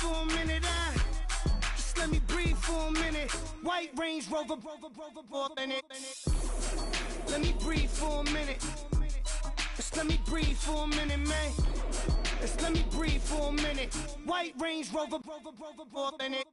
for a minute. Just let me breathe for a minute. White Range Rover, in it. Let me breathe for a minute. Just let me breathe for a minute, man. Just let me breathe for a minute. White Range Rover, in it.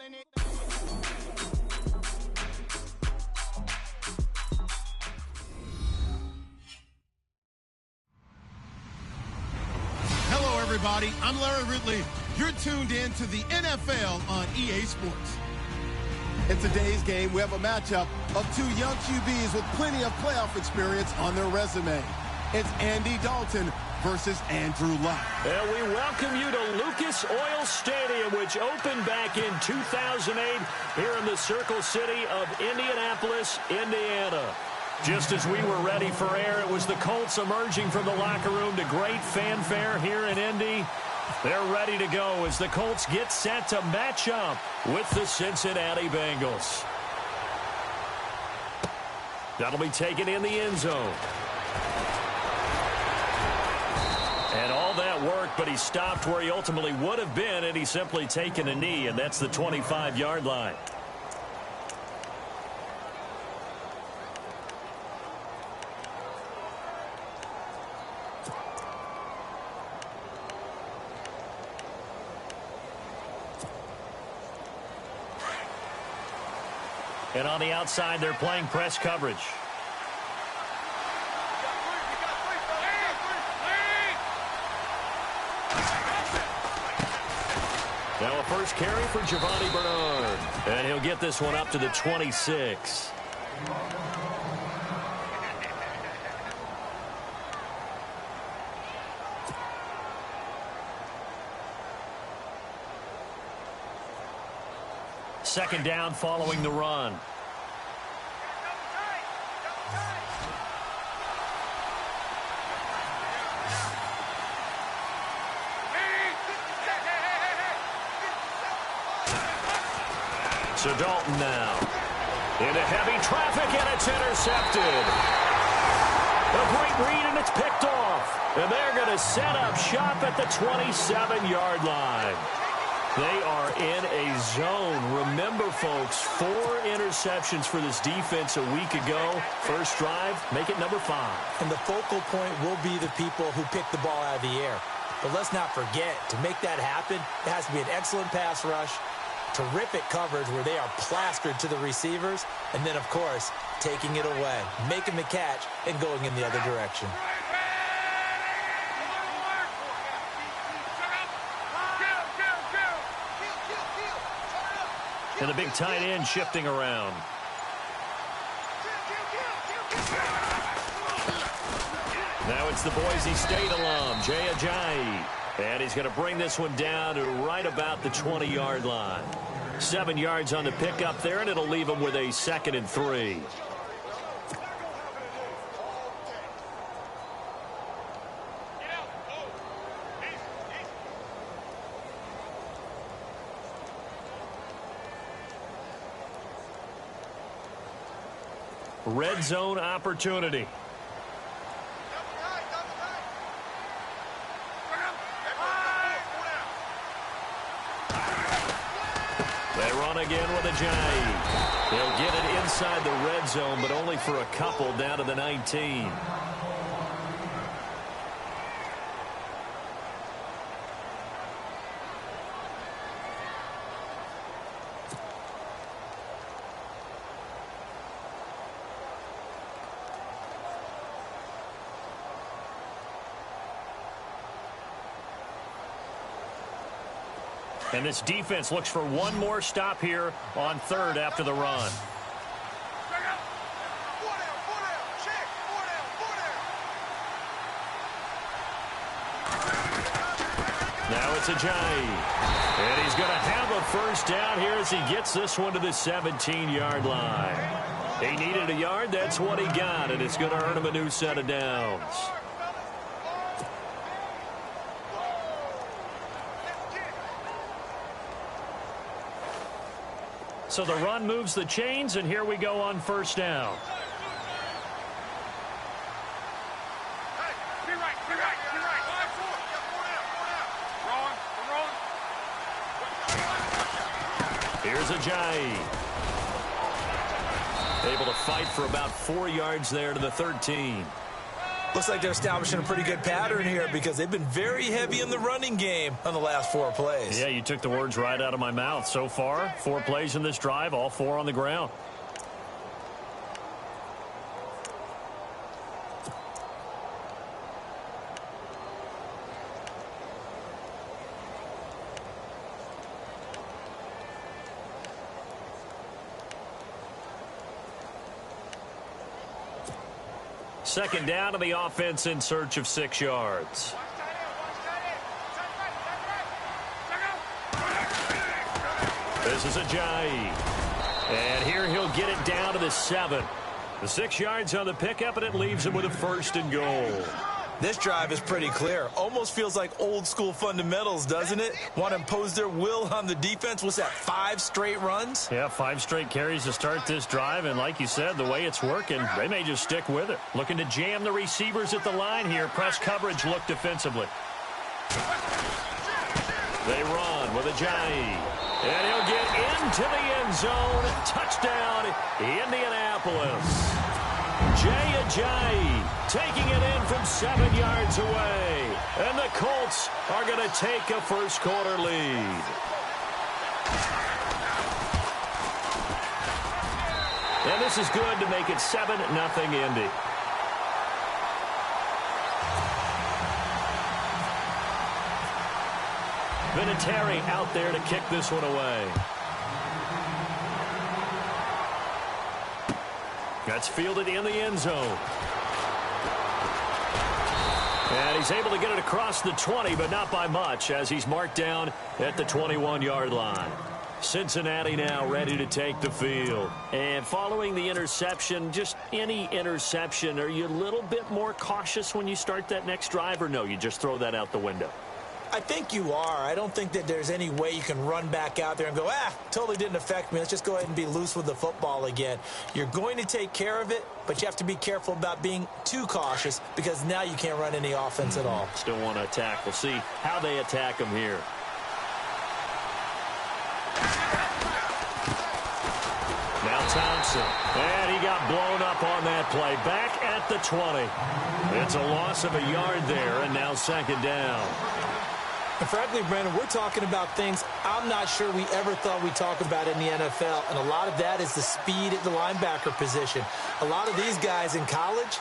Hello, everybody. I'm Larry Ridley. You're tuned in to the NFL on EA Sports. In today's game, we have a matchup of two young QBs with plenty of playoff experience on their resume. It's Andy Dalton versus Andrew Luck. And we welcome you to Lucas Oil Stadium, which opened back in 2008 here in the Circle City of Indianapolis, Indiana. Just as we were ready for air, it was the Colts emerging from the locker room to great fanfare here in Indy. They're ready to go as the Colts get set to match up with the Cincinnati Bengals. That'll be taken in the end zone. And all that worked, but he stopped where he ultimately would have been, and he's simply taken a knee, and that's the 25-yard line. And on the outside, they're playing press coverage. Now a first carry for Giovanni Bernard. And he'll get this one up to the 26. Second down following the run. So Dalton now into heavy traffic, and it's intercepted. A great read, and it's picked off. And they're going to set up shop at the 27-yard line. They are in a zone. Remember, folks, 4 interceptions for this defense a week ago. First drive, make it number 5. And the focal point will be the people who pick the ball out of the air. But let's not forget, to make that happen, it has to be an excellent pass rush, terrific coverage where they are plastered to the receivers, and then, of course, taking it away, making the catch, and going in the other direction. And the big tight end shifting around. Now it's the Boise State alum, Jay Ajayi. And he's going to bring this one down to right about the 20-yard line. 7 yards on the pickup there, and it'll leave him with a 2nd and 3. Red zone opportunity. They run again with Ajayi. He'll get it inside the red zone, but only for a couple down to the 19. And this defense looks for one more stop here on 3rd after the run. Now it's Ajayi. And he's going to have a first down here as he gets this one to the 17-yard line. He needed a yard. That's what he got, and it's going to earn him a new set of downs. So the run moves the chains, and here we go on first down. Here's Ajayi. Able to fight for about 4 yards there to the 13. Looks like they're establishing a pretty good pattern here because they've been very heavy in the running game on the last 4 plays. Yeah, you took the words right out of my mouth. So far, 4 plays in this drive, all 4 on the ground. Second down to the offense in search of 6 yards. This is Ajayi. And here he'll get it down to the 7. The 6 yards on the pickup, and it leaves him with a 1st and goal. This drive is pretty clear. Almost feels like old school fundamentals, doesn't it? Want to impose their will on the defense. What's that, 5 straight runs? Yeah, 5 straight carries to start this drive. And like you said, the way it's working, they may just stick with it. Looking to jam the receivers at the line here. Press coverage look defensively. They run with Ajayi. And he'll get into the end zone. Touchdown, Indianapolis. Jay Ajayi taking it in from 7 yards away. And the Colts are going to take a first-quarter lead. And this is good to make it 7-0 Indy. Vinatieri out there to kick this one away. That's fielded in the end zone. And he's able to get it across the 20, but not by much, as he's marked down at the 21-yard line. Cincinnati now ready to take the field. And following the interception, just any interception, are you a little bit more cautious when you start that next drive, or no, you just throw that out the window? I think you are. I don't think that there's any way you can run back out there and go, totally didn't affect me. Let's just go ahead and be loose with the football again. You're going to take care of it, but you have to be careful about being too cautious because now you can't run any offense at all. Still want to attack. We'll see how they attack them here. Now Thompson. And he got blown up on that play. Back at the 20. It's a loss of a yard there, and now 2nd down. And frankly, Brandon, we're talking about things I'm not sure we ever thought we'd talk about in the NFL. And a lot of that is the speed at the linebacker position. A lot of these guys in college,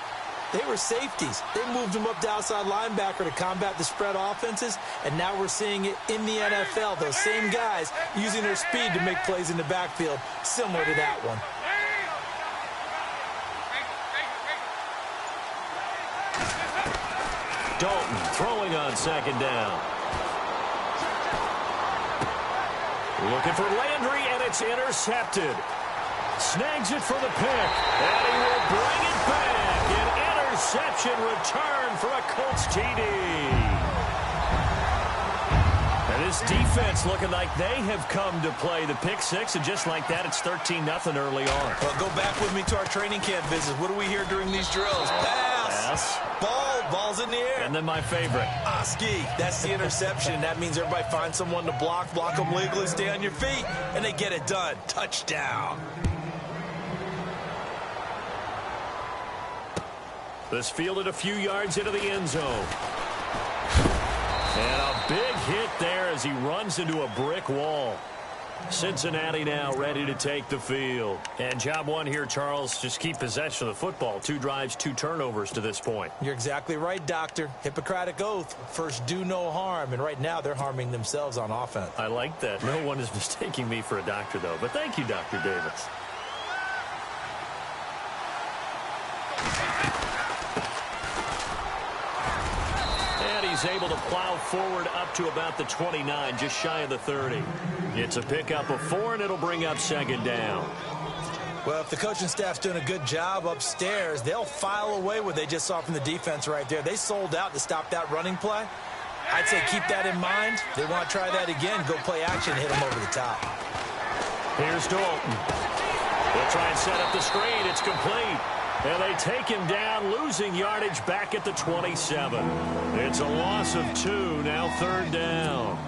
they were safeties. They moved them up to outside linebacker to combat the spread offenses. And now we're seeing it in the NFL. Those same guys using their speed to make plays in the backfield, similar to that one. Dalton throwing on 2nd down. Looking for Landry, and it's intercepted. Snags it for the pick, and he will bring it back. An interception return for a Colts TD. And this defense looking like they have come to play the pick 6, and just like that, it's 13-0 early on. Well, go back with me to our training camp visits. What do we hear during these drills? Pass. Ball's in the air. And then my favorite. Oski, that's the interception. That means everybody finds someone to block them legally, stay on your feet, and they get it done. Touchdown. This fielded a few yards into the end zone. And a big hit there as he runs into a brick wall. Cincinnati now ready to take the field. And job one here, Charles, just keep possession of the football. 2 drives, 2 turnovers to this point. You're exactly right, Doctor. Hippocratic oath. First, do no harm. And right now, they're harming themselves on offense. I like that. No one is mistaking me for a doctor, though. But thank you, Dr. Davis. He's able to plow forward up to about the 29, just shy of the 30. It's a pickup of 4, and it'll bring up 2nd down. Well, if the coaching staff's doing a good job upstairs, they'll file away what they just saw from the defense right there. They sold out to stop that running play. I'd say keep that in mind. They want to try that again, go play action, hit them over the top. Here's Dalton. They'll try and set up the screen. It's complete. And they take him down, losing yardage back at the 27. It's a loss of 2, now 3rd down.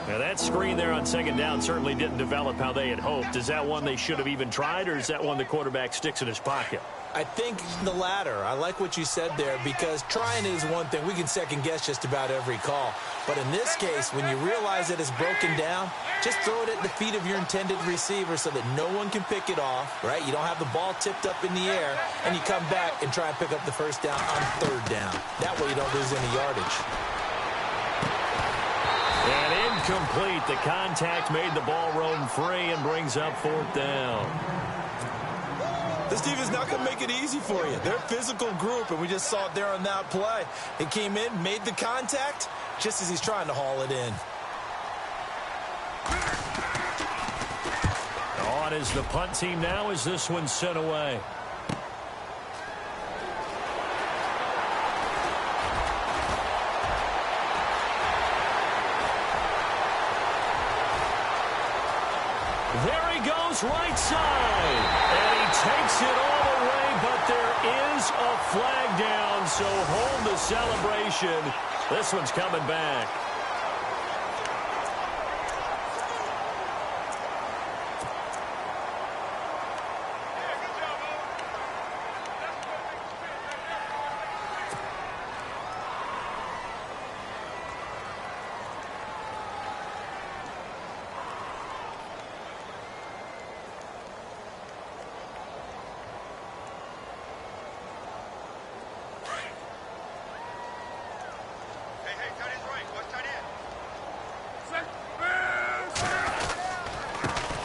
Now, that screen there on second down certainly didn't develop how they had hoped. Is that one they should have even tried, or is that one the quarterback sticks in his pocket? I think the latter. I like what you said there, because trying is one thing. We can second-guess just about every call. But in this case, when you realize that it's broken down, just throw it at the feet of your intended receiver so that no one can pick it off, right? You don't have the ball tipped up in the air, and you come back and try and pick up the first down on third down. That way you don't lose any yardage. And incomplete. The contact made the ball roam free and brings up fourth down. This team is not going to make it easy for you. They're a physical group, and we just saw it there on that play. He came in, made the contact, just as he's trying to haul it in. On is the punt team now as this one's sent away. There he goes, right side. And he takes it all the way, but there is a flag down, so hold the celebration. This one's coming back.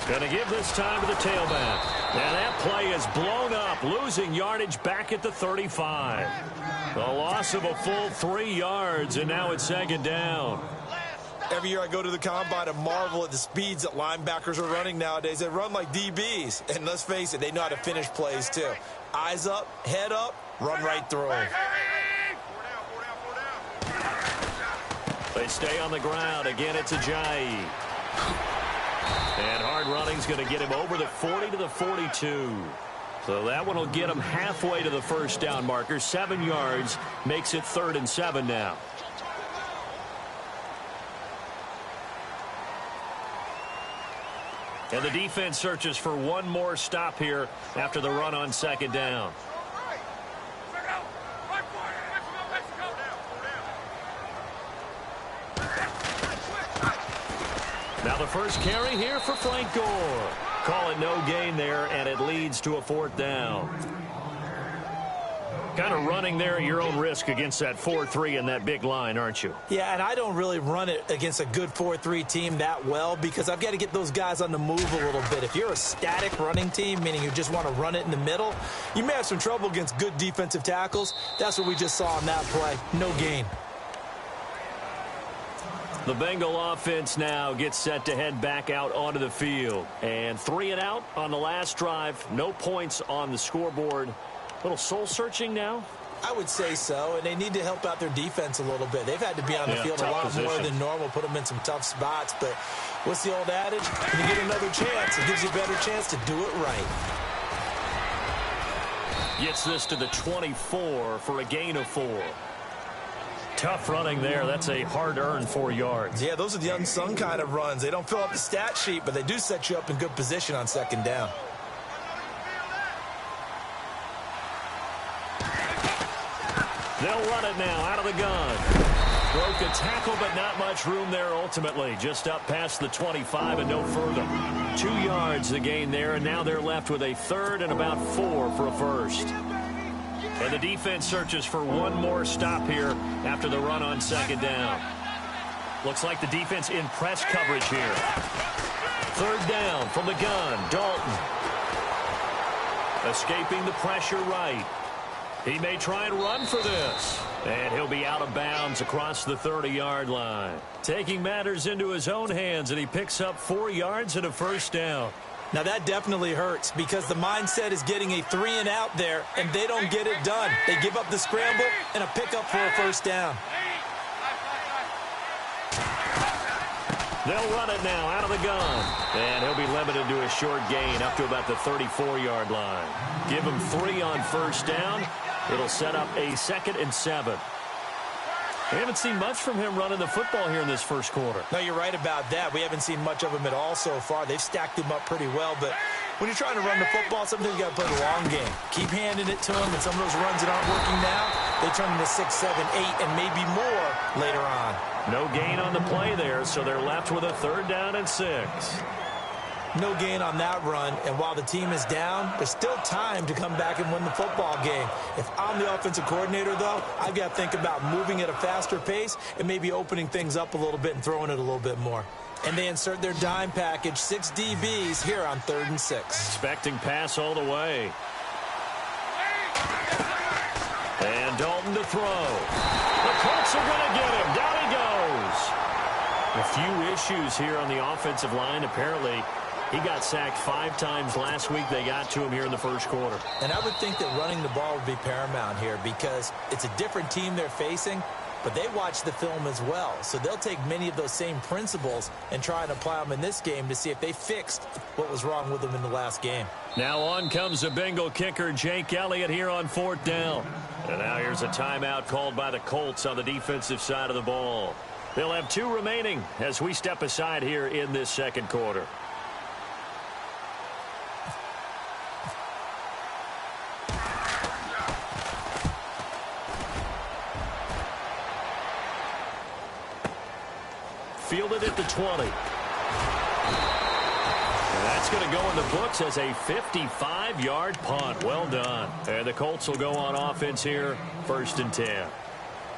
Going to give this time to the tailback. And that play is blown up, losing yardage back at the 35. The loss of a full 3 yards, and now it's second down. Every year I go to the combine and marvel at the speeds that linebackers are running nowadays. They run like DBs. And let's face it, they know how to finish plays too. Eyes up, head up, run right through them. They stay on the ground. Again, it's Ajayi. And hard running's going to get him over the 40 to the 42. So that one will get him halfway to the first down marker. 7 yards makes it 3rd and 7 now. And the defense searches for one more stop here after the run on second down. Now the first carry here for Frank Gore. Call it no gain there, and it leads to a 4th down. Kind of running there at your own risk against that 4-3 and that big line, aren't you? Yeah, and I don't really run it against a good 4-3 team that well, because I've got to get those guys on the move a little bit. If you're a static running team, meaning you just want to run it in the middle, you may have some trouble against good defensive tackles. That's what we just saw on that play. No gain. The Bengal offense now gets set to head back out onto the field. And 3 and out on the last drive. No points on the scoreboard. A little soul-searching now? I would say so, and they need to help out their defense a little bit. They've had to be on the field a lot more than normal, put them in some tough spots. But what's the old adage? When you get another chance, it gives you a better chance to do it right. Gets this to the 24 for a gain of 4. Tough running there. That's a hard-earned 4 yards. Yeah, those are the unsung kind of runs. They don't fill up the stat sheet, but they do set you up in good position on second down. They'll run it now out of the gun. Broke a tackle, but not much room there ultimately. Just up past the 25 and no further. 2 yards the gain there, and now they're left with a 3rd and about 4 for a first. And the defense searches for one more stop here after the run on second down. Looks like the defense in press coverage here. 3rd down from the gun, Dalton. Escaping the pressure right. He may try and run for this. And he'll be out of bounds across the 30-yard line. Taking matters into his own hands, and he picks up 4 yards and a first down. Now that definitely hurts, because the mindset is getting a 3 and out there, and they don't get it done. They give up the scramble and a pickup for a first down. They'll run it now out of the gun. And he'll be limited to a short gain up to about the 34-yard line. Give him 3 on first down. It'll set up a 2nd and 7. We haven't seen much from him running the football here in this first quarter. No, you're right about that. We haven't seen much of him at all so far. They've stacked him up pretty well, but when you're trying to run the football, sometimes you got to play the long game. Keep handing it to him, and some of those runs that aren't working now, they turn into 6, 7, 8, and maybe more later on. No gain on the play there, so they're left with a 3rd down and 6. No gain on that run, and while the team is down, there's still time to come back and win the football game. If I'm the offensive coordinator, though, I've got to think about moving at a faster pace and maybe opening things up a little bit and throwing it a little bit more. And they insert their dime package, 6 DBs here on 3rd and 6. Expecting pass all the way. And Dalton to throw. The Colts are going to get him. Down he goes. A few issues here on the offensive line. Apparently, he got sacked 5 times last week. They got to him here in the first quarter. And I would think that running the ball would be paramount here because it's a different team they're facing, but they watch the film as well. So they'll take many of those same principles and try and apply them in this game to see if they fixed what was wrong with them in the last game. Now on comes the Bengal kicker, Jake Elliott, here on 4th down. And now here's a timeout called by the Colts on the defensive side of the ball. They'll have 2 remaining as we step aside here in this second quarter. Fielded at the 20. And that's going to go in the books as a 55-yard punt. Well done. And the Colts will go on offense here, 1st and 10.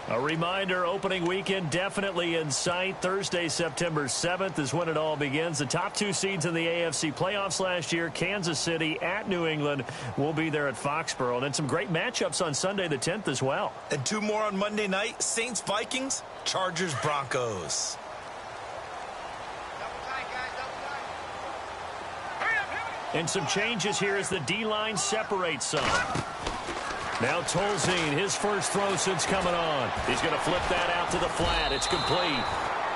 A reminder, opening weekend definitely in sight. Thursday, September 7th is when it all begins. The top 2 seeds in the AFC playoffs last year, Kansas City at New England, will be there at Foxborough. And then some great matchups on Sunday the 10th as well. And 2 more on Monday night, Saints-Vikings, Chargers-Broncos. And some changes here as the D-line separates some. Now Tolzien, his first throw since coming on. He's going to flip that out to the flat. It's complete.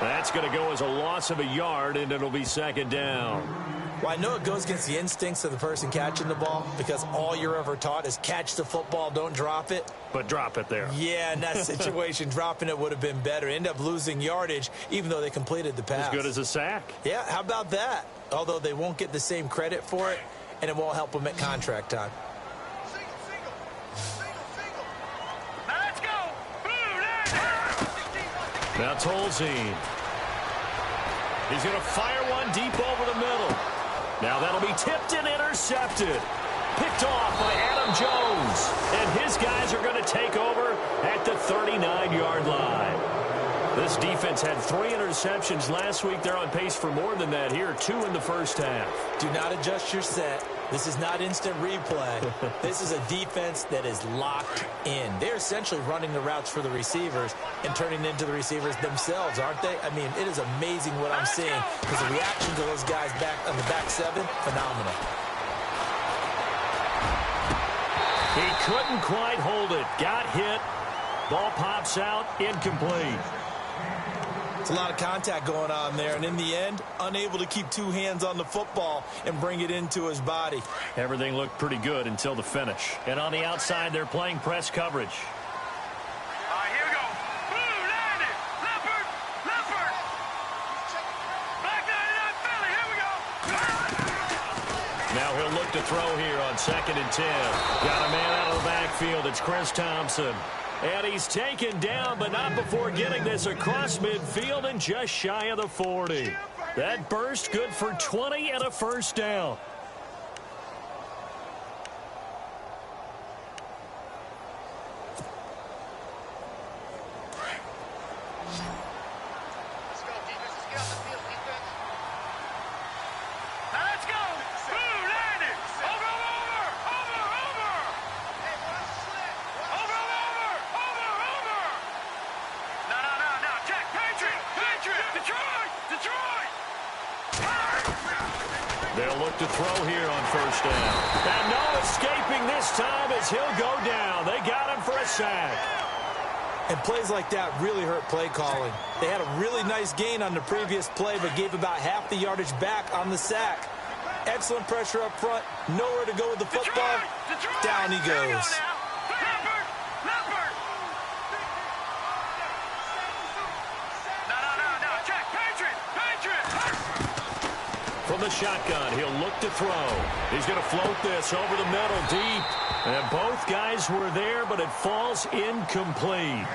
That's going to go as a loss of a yard, and it'll be 2nd down. Well, I know it goes against the instincts of the person catching the ball because all you're ever taught is catch the football, don't drop it. But drop it there. Yeah, in that situation, dropping it would have been better. End up losing yardage, even though they completed the pass. As good as a sack. Yeah, how about that? Although they won't get the same credit for it, and it won't help them at contract time. Let's go. Now Tolzien. He's going to fire one deep over the middle. Now that'll be tipped and intercepted. Picked off by Adam Jones. And his guys are going to take over at the 39-yard line. This defense had 3 interceptions last week. They're on pace for more than that here. 2 in the first half. Do not adjust your set. This is not instant replay. This is a defense that is locked in. They're essentially running the routes for the receivers and turning into the receivers themselves, aren't they? I mean, it is amazing what I'm seeing because the reaction to those guys back on the back 7, phenomenal. He couldn't quite hold it. Got hit. Ball pops out. Incomplete. It's a lot of contact going on there, and in the end, unable to keep 2 hands on the football and bring it into his body. Everything looked pretty good until the finish. And on the outside, they're playing press coverage. All right, here we go. Blue, landed. Leopard, leopard. Black 99 Philly, here we go. Now he'll look to throw here on 2nd and 10. Got a man out of the backfield. It's Chris Thompson. And he's taken down, but not before getting this across midfield and just shy of the 40. That burst good for 20 and a first down. Let's go, defense. Let's get off the field, defense. Now let's go. Blue, landed. Over. Hey, watch the slant. Over. No. Check. Patriot. Detroit. They'll look to throw here on first down. And no escaping this time as he'll go down. They got him for a sack. And plays like that really hurt play calling. They had a really nice gain on the previous play, but gave about half the yardage back on the sack. Excellent pressure up front. Nowhere to go with the football. Detroit. Down he goes. Leopard. from the shotgun. He'll look to throw. He's going to float this over the middle deep. And both guys were there, but it falls incomplete.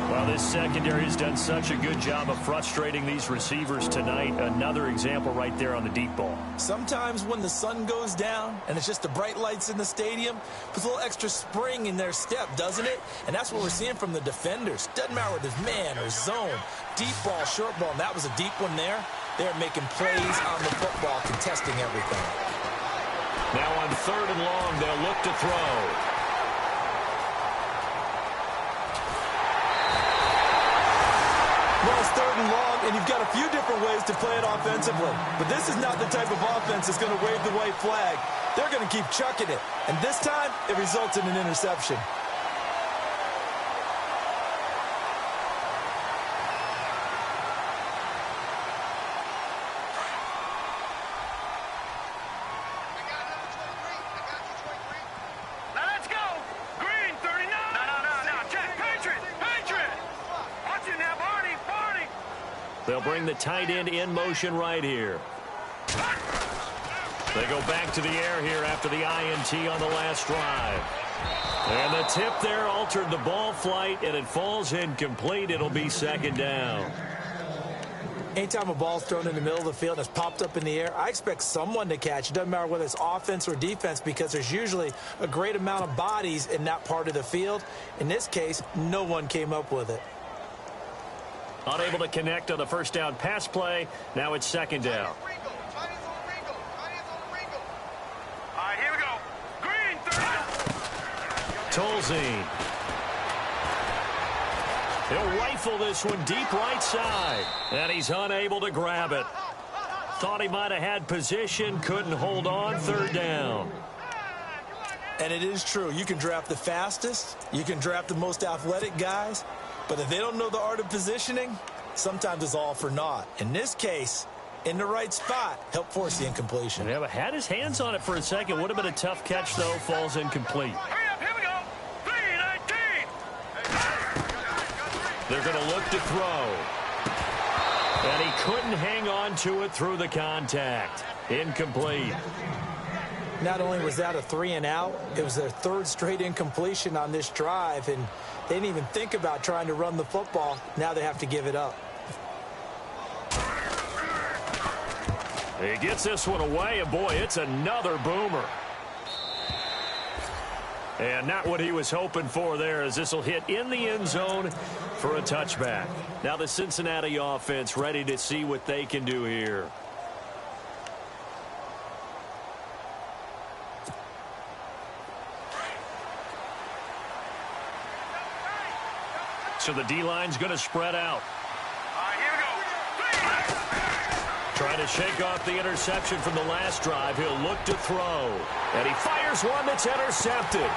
Well, this secondary has done such a good job of frustrating these receivers tonight. Another example right there on the deep ball. Sometimes when the sun goes down and it's just the bright lights in the stadium, puts a little extra spring in their step, doesn't it? And that's what we're seeing from the defenders. Doesn't matter whether it's man or zone, deep ball, short ball, and that was a deep one there. They're making plays on the football, contesting everything. Now on 3rd and long, they'll look to throw. Well, it's 3rd and long, and you've got a few different ways to play it offensively. But this is not the type of offense that's going to wave the white flag. They're going to keep chucking it. And this time, it results in an interception. They'll bring the tight end in motion right here. They go back to the air here after the INT on the last drive. And the tip there altered the ball flight, and it falls incomplete. It'll be 2nd down. Anytime a ball's thrown in the middle of the field and it's popped up in the air, I expect someone to catch. It doesn't matter whether it's offense or defense, because there's usually a great amount of bodies in that part of the field. In this case, no one came up with it. Unable to connect on the first down pass play. Now it's 2nd down. All right, here we go. Green, 30. Tolzien. He'll rifle this one deep right side. And he's unable to grab it. Thought he might have had position. Couldn't hold on. 3rd down. And it is true. You can draft the fastest. You can draft the most athletic guys. But if they don't know the art of positioning, sometimes it's all for naught. In this case, in the right spot, help force the incompletion. Yeah, but had his hands on it for a second. Would have been a tough catch, though. Falls incomplete. Hurry up, here we go. 3-19. They're going to look to throw. And he couldn't hang on to it through the contact. Incomplete. Not only was that a 3-and-out, it was their 3rd straight incompletion on this drive, and they didn't even think about trying to run the football. Now they have to give it up. He gets this one away, and boy, it's another boomer. And not what he was hoping for there, as this will hit in the end zone for a touchback. Now the Cincinnati offense ready to see what they can do here. So the D-line's going to spread out. All right, here we go. Trying to shake off the interception from the last drive. He'll look to throw. And he fires one that's intercepted.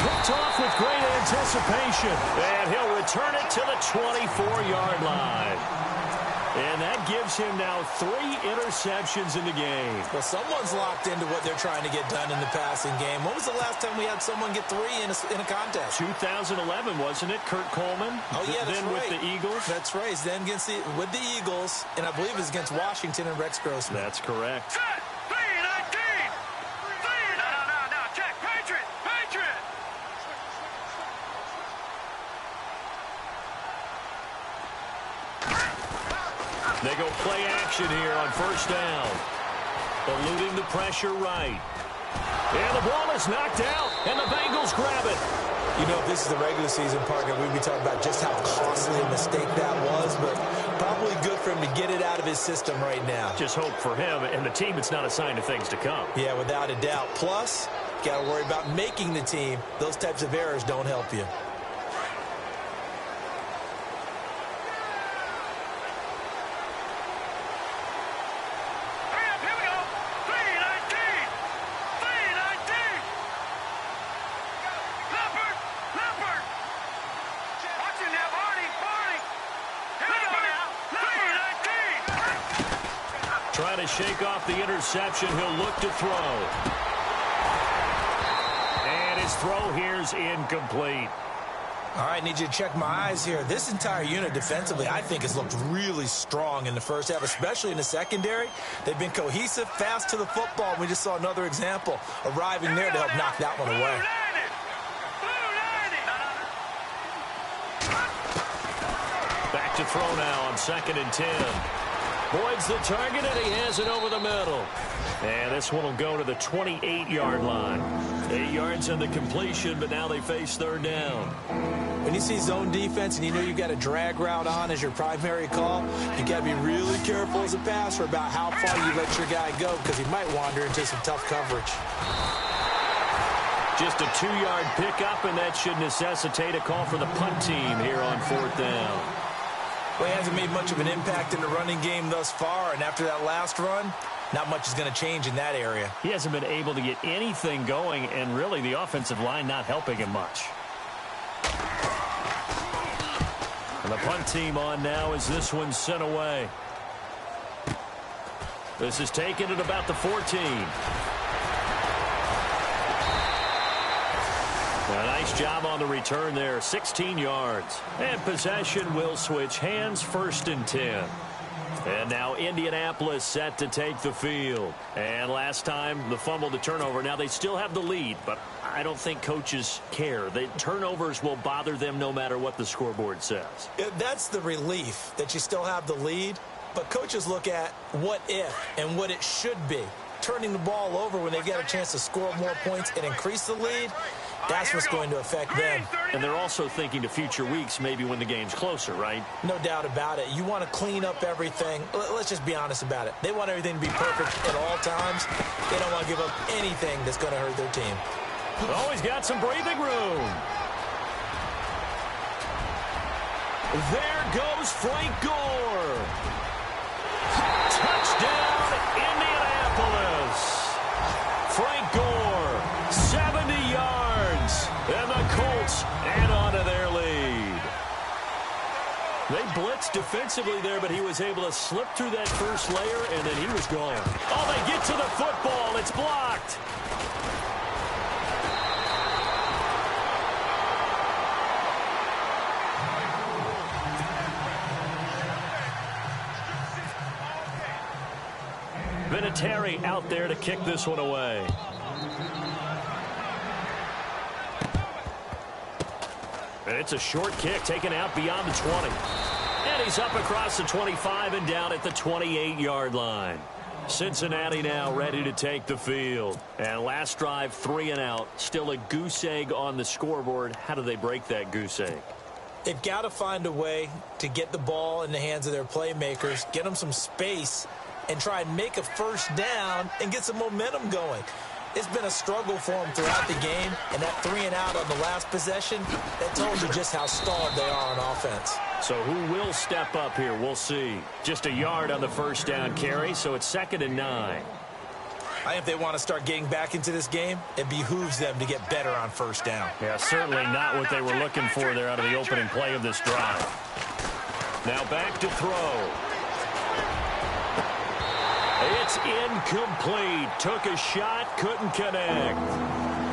Picked off with great anticipation. And he'll return it to the 24-yard line. And that gives him now 3 interceptions in the game. Well, someone's locked into what they're trying to get done in the passing game. When was the last time we had someone get 3 in a contest? 2011, wasn't it? Kurt Coleman? Oh, yeah, that's then right. With the Eagles? That's right. He's then with the Eagles, and I believe it was against Washington and Rex Grossman. That's correct. Set. 3-19. 3. No. Check. Patriot. They go play action here on 1st down. Eluding the pressure right. And the ball is knocked out, and the Bengals grab it. You know, if this is the regular season, partner, we'd be talking about just how costly a mistake that was, but probably good for him to get it out of his system right now. Just hope for him and the team it's not a sign of things to come. Yeah, without a doubt. Plus, got to worry about making the team. Those types of errors don't help you. Trying to shake off the interception. He'll look to throw. And his throw here's incomplete. All right, need you to check my eyes here. This entire unit defensively, I think, has looked really strong in the first half, especially in the secondary. They've been cohesive, fast to the football. We just saw another example arriving there to help knock that one away. Back to throw now on 2nd and 10. Boyd's the target, and he has it over the middle. And this one will go to the 28-yard line. 8 yards in the completion, but now they face 3rd down. When you see zone defense and you know you've got a drag route on as your primary call, you got to be really careful as a passer about how far you let your guy go because he might wander into some tough coverage. Just a 2-yard pickup, and that should necessitate a call for the punt team here on 4th down. Well, he hasn't made much of an impact in the running game thus far, and after that last run, not much is going to change in that area. He hasn't been able to get anything going, and really the offensive line not helping him much. And the punt team on now as this one's sent away. This is taken at about the 14. A nice job on the return there, 16 yards. And possession will switch hands, 1st and 10. And now Indianapolis set to take the field. And last time, the fumble to turnover. Now they still have the lead, but I don't think coaches care. The turnovers will bother them no matter what the scoreboard says. That's the relief, that you still have the lead. But coaches look at what if and what it should be. Turning the ball over when they've got a chance to score more points and increase the lead, that's what's going to affect them. And they're also thinking to future weeks, maybe when the game's closer, right? No doubt about it. You want to clean up everything. Let's just be honest about it. They want everything to be perfect at all times. They don't want to give up anything that's going to hurt their team. Always got some breathing room. There goes Frank Gore. Touchdown, Indianapolis. Frank Gore, 70 yards, and the Colts add on to their lead. They blitzed defensively there, but he was able to slip through that first layer, and then he was gone. Oh, they get to the football. It's blocked. Vinatieri out there to kick this one away. And it's a short kick taken out beyond the 20. And he's up across the 25 and down at the 28-yard line. Cincinnati now ready to take the field. And last drive, 3 and out. Still a goose egg on the scoreboard. How do they break that goose egg? They've got to find a way to get the ball in the hands of their playmakers, get them some space, and try and make a first down and get some momentum going. It's been a struggle for them throughout the game, and that 3 and out on the last possession, that tells you just how stalled they are on offense. So who will step up here? We'll see. Just a yard on the first down carry, so it's 2nd and 9. I think if they want to start getting back into this game, it behooves them to get better on first down. Yeah, certainly not what they were looking for there out of the opening play of this drive. Now back to throw. It's incomplete. Took a shot, couldn't connect.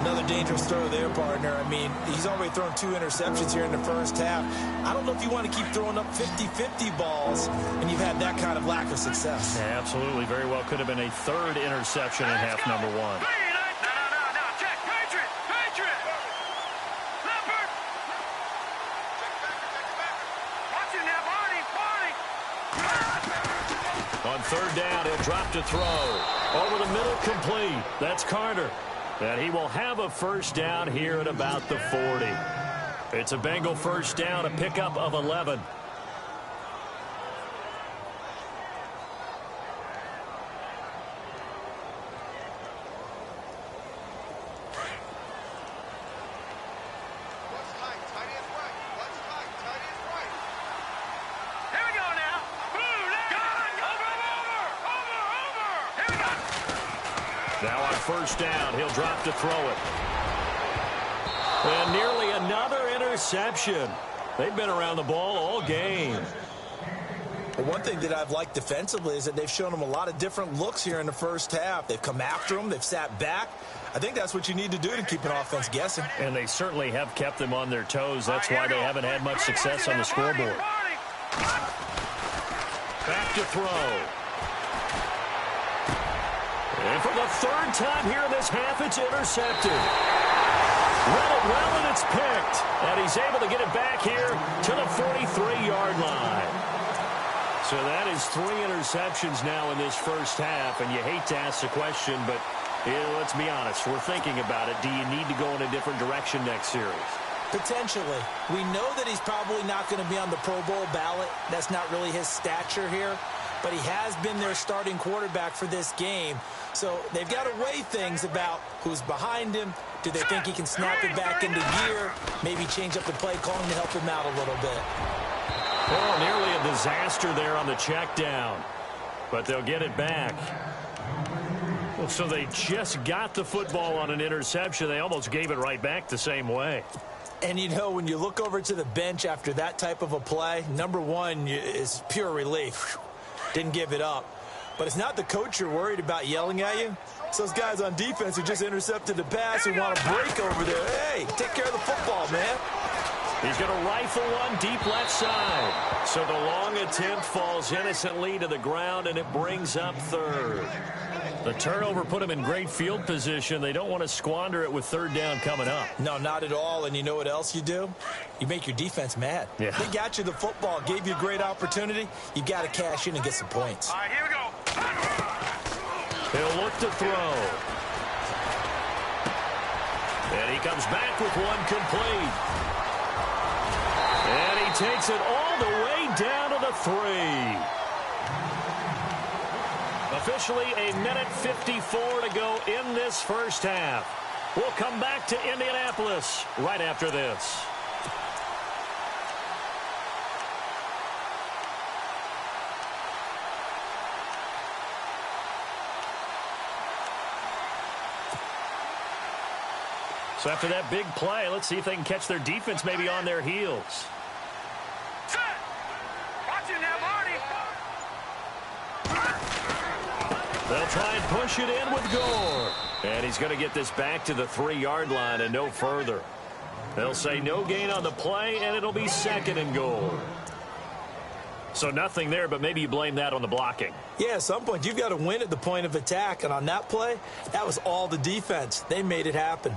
Another dangerous throw there, partner. I mean, he's already thrown 2 interceptions here in the first half. I don't know if you want to keep throwing up 50-50 balls, and you've had that kind of lack of success. Yeah, absolutely. Very well could have been a 3rd interception in half number 1. No, check. Patriot. Leopard. Watch it now, Barney. On 3rd down, he'll drop to throw. Over the middle, complete. That's Carter. And he will have a first down here at about the 40. It's a Bengal first down, a pickup of 11. Now on first down, he'll drop to throw it. And nearly another interception. They've been around the ball all game. Well, one thing that I've liked defensively is that they've shown them a lot of different looks here in the first half. They've come after them. They've sat back. I think that's what you need to do to keep an offense guessing. And they certainly have kept them on their toes. That's why they haven't had much success on the scoreboard. Back to throw. And for the third time here in this half, it's intercepted. Read it well, and it's picked. And he's able to get it back here to the 43-yard line. So that is 3 interceptions now in this first half. And you hate to ask the question, but let's be honest. We're thinking about it. Do you need to go in a different direction next series? Potentially. We know that he's probably not going to be on the Pro Bowl ballot. That's not really his stature here. But he has been their starting quarterback for this game. So they've got to weigh things about who's behind him. Do they think he can snap it back into gear? Maybe change up the play calling to help him out a little bit. Oh, nearly a disaster there on the check down. But they'll get it back. Well, so they just got the football on an interception. They almost gave it right back the same way. And, you know, when you look over to the bench after that type of a play, number one is pure relief. Didn't give it up. But it's not the coach you're worried about yelling at you. It's those guys on defense who just intercepted the pass and want to break over there. Hey, take care of the football, man. He's going to rifle one deep left side. So the long attempt falls innocently to the ground, and it brings up third. The turnover put him in great field position. They don't want to squander it with third down coming up. No, not at all. And you know what else you do? You make your defense mad. Yeah. They got you the football, gave you a great opportunity. You got to cash in and get some points. All right, here we go. He'll look to throw. And he comes back with one complete. And he takes it all the way down to the 3. Officially a minute 54 to go in this first half. We'll come back to Indianapolis right after this. So after that big play, let's see if they can catch their defense maybe on their heels. Set. Watch it now, Marty. They'll try and push it in with Gore. And he's going to get this back to the 3-yard line and no further. They'll say no gain on the play, and it'll be 2nd and goal. So nothing there, but maybe you blame that on the blocking. Yeah, at some point, you've got to win at the point of attack. And on that play, that was all the defense. They made it happen.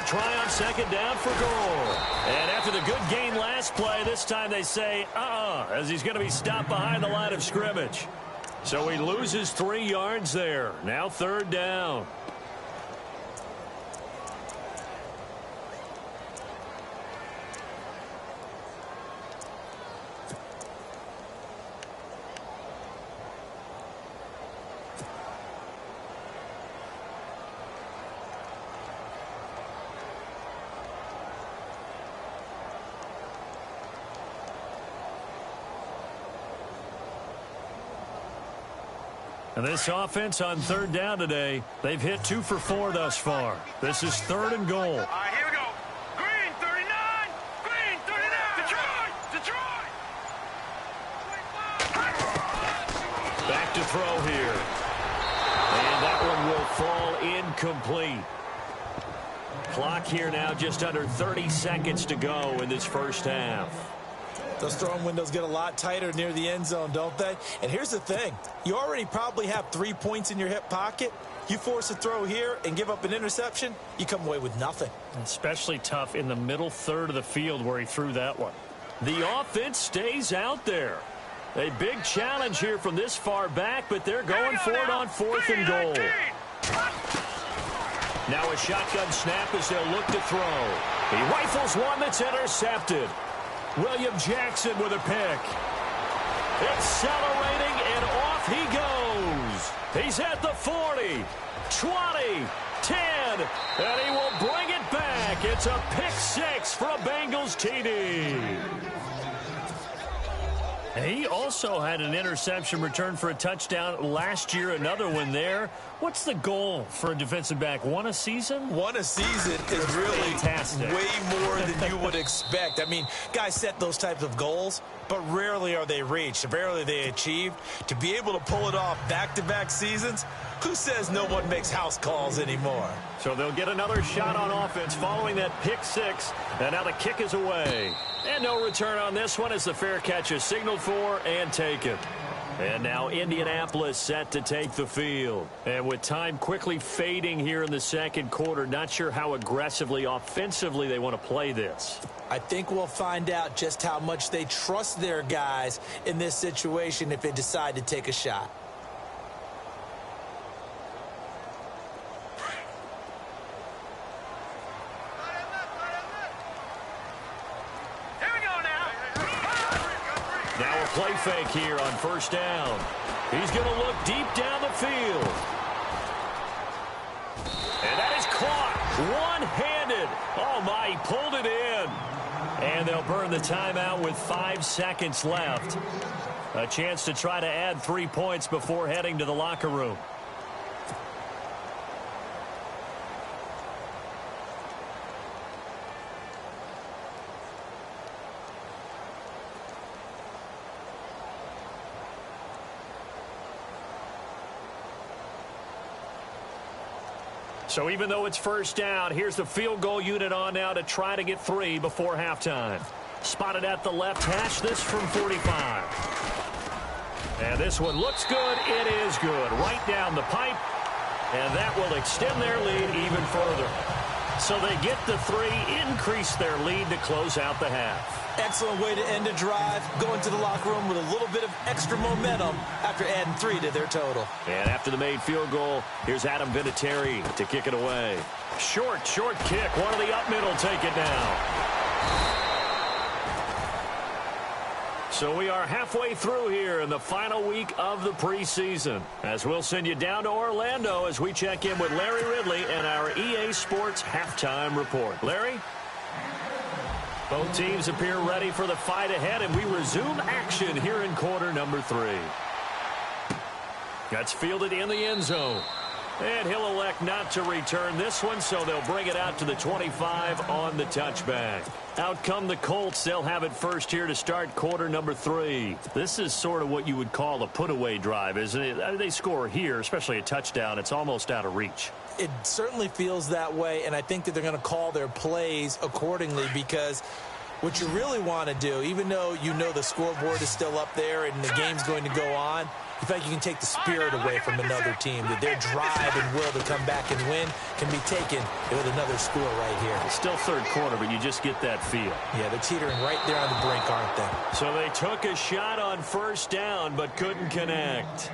Try on 2nd down for Gore. And after the good gain last play, this time they say, as he's going to be stopped behind the line of scrimmage. So he loses 3 yards there. Now 3rd down. And this offense on 3rd down today, they've hit 2 for 4 thus far. This is 3rd and goal. All right, here we go. Green 39. Green 39. Detroit. Back to throw here. And that one will fall incomplete. Clock here now just under 30 seconds to go in this first half. Those throwing windows get a lot tighter near the end zone, don't they? And here's the thing. You already probably have 3 points in your hip pocket. You force a throw here and give up an interception, you come away with nothing. Especially tough in the middle third of the field where he threw that one. The offense stays out there. A big challenge here from this far back, but they're going for it on 4th and goal. Now a shotgun snap as they'll look to throw. He rifles one that's intercepted. William Jackson with a pick. Accelerating, and off he goes. He's at the 40, 20, 10, and he will bring it back. It's a pick six for a Bengals TD. He also had an interception return for a touchdown last year, another one there. What's the goal for a defensive back? One a season? One a season is really fantastic. Way more than you would expect. I mean, guys set those types of goals, but rarely are they reached, rarely are they achieved. To be able to pull it off back-to-back seasons, who says no one makes house calls anymore? So they'll get another shot on offense following that pick six, and now the kick is away. And no return on this one as the fair catch is signaled for and taken. And now Indianapolis set to take the field. And with time quickly fading here in the second quarter, not sure how aggressively, offensively they want to play this. I think we'll find out just how much they trust their guys in this situation if they decide to take a shot. Now a play fake here on first down. He's going to look deep down the field. And that is caught one-handed. Oh, my, he pulled it in. And they'll burn the timeout with 5 seconds left. A chance to try to add 3 points before heading to the locker room. So even though it's first down, here's the field goal unit on now to try to get 3 before halftime. Spotted at the left hash, this from 45. And this one looks good. It is good. Right down the pipe. And that will extend their lead even further. So they get the 3, increase their lead to close out the half. Excellent way to end a drive. Go into the locker room with a little bit of extra momentum after adding 3 to their total. And after the made field goal, here's Adam Vinatieri to kick it away. Short kick. One of the up middle take it now. So we are halfway through here in the final week of the preseason. As we'll send you down to Orlando as we check in with Larry Ridley and our EA Sports halftime report. Larry? Both teams appear ready for the fight ahead, and we resume action here in quarter number 3. That's fielded in the end zone. And he'll elect not to return this one, so they'll bring it out to the 25 on the touchback. Out come the Colts. They'll have it first here to start quarter number 3. This is sort of what you would call a put-away drive, isn't it? They score here, especially a touchdown. It's almost out of reach. It certainly feels that way, and I think that they're going to call their plays accordingly because what you really want to do, even though you know the scoreboard is still up there and the game's going to go on, you feel like you can take the spirit away from another team, that their drive and will to come back and win can be taken with another score right here. It's still third quarter, but you just get that feel. Yeah, they're teetering right there on the brink, aren't they? So they took a shot on first down, but couldn't connect.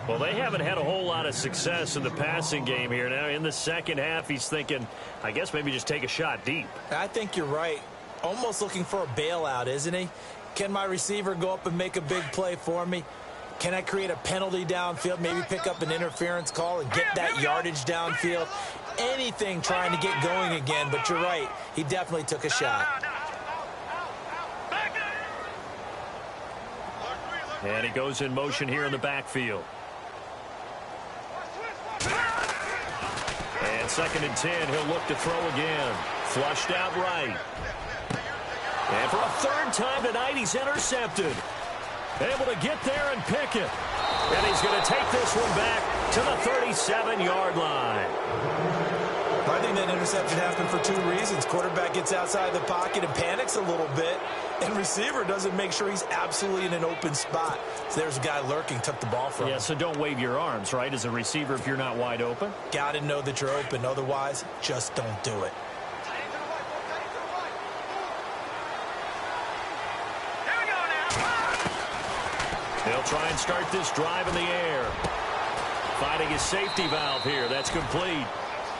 Well, they haven't had a whole lot of success in the passing game here. Now, in the second half, he's thinking, I guess maybe just take a shot deep. I think you're right. Almost looking for a bailout, isn't he? Can my receiver go up and make a big play for me? Can I create a penalty downfield, maybe pick up an interference call and get that yardage downfield? Anything trying to get going again, but you're right. He definitely took a shot. And he goes in motion here in the backfield. And 2nd and 10, he'll look to throw again. Flushed out right. And for a 3rd time tonight, he's intercepted. Able to get there and pick it. And he's going to take this one back to the 37-yard line. I think that interception happened for 2 reasons. Quarterback gets outside the pocket and panics a little bit. And receiver doesn't make sure he's absolutely in an open spot. So there's a guy lurking, took the ball from him. Yeah, so don't wave your arms, right, as a receiver if you're not wide open. Got to know that you're open. Otherwise, just don't do it. They'll try and start this drive in the air. Finding his safety valve here. That's complete.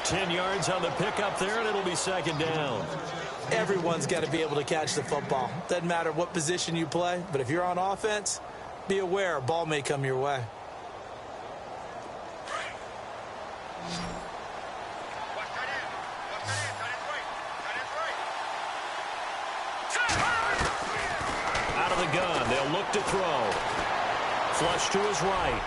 10 yards on the pickup there, and it'll be 2nd down. Everyone's got to be able to catch the football. Doesn't matter what position you play, but if you're on offense, be aware a ball may come your way. Out of the gun, they'll look to throw. Flush to his right.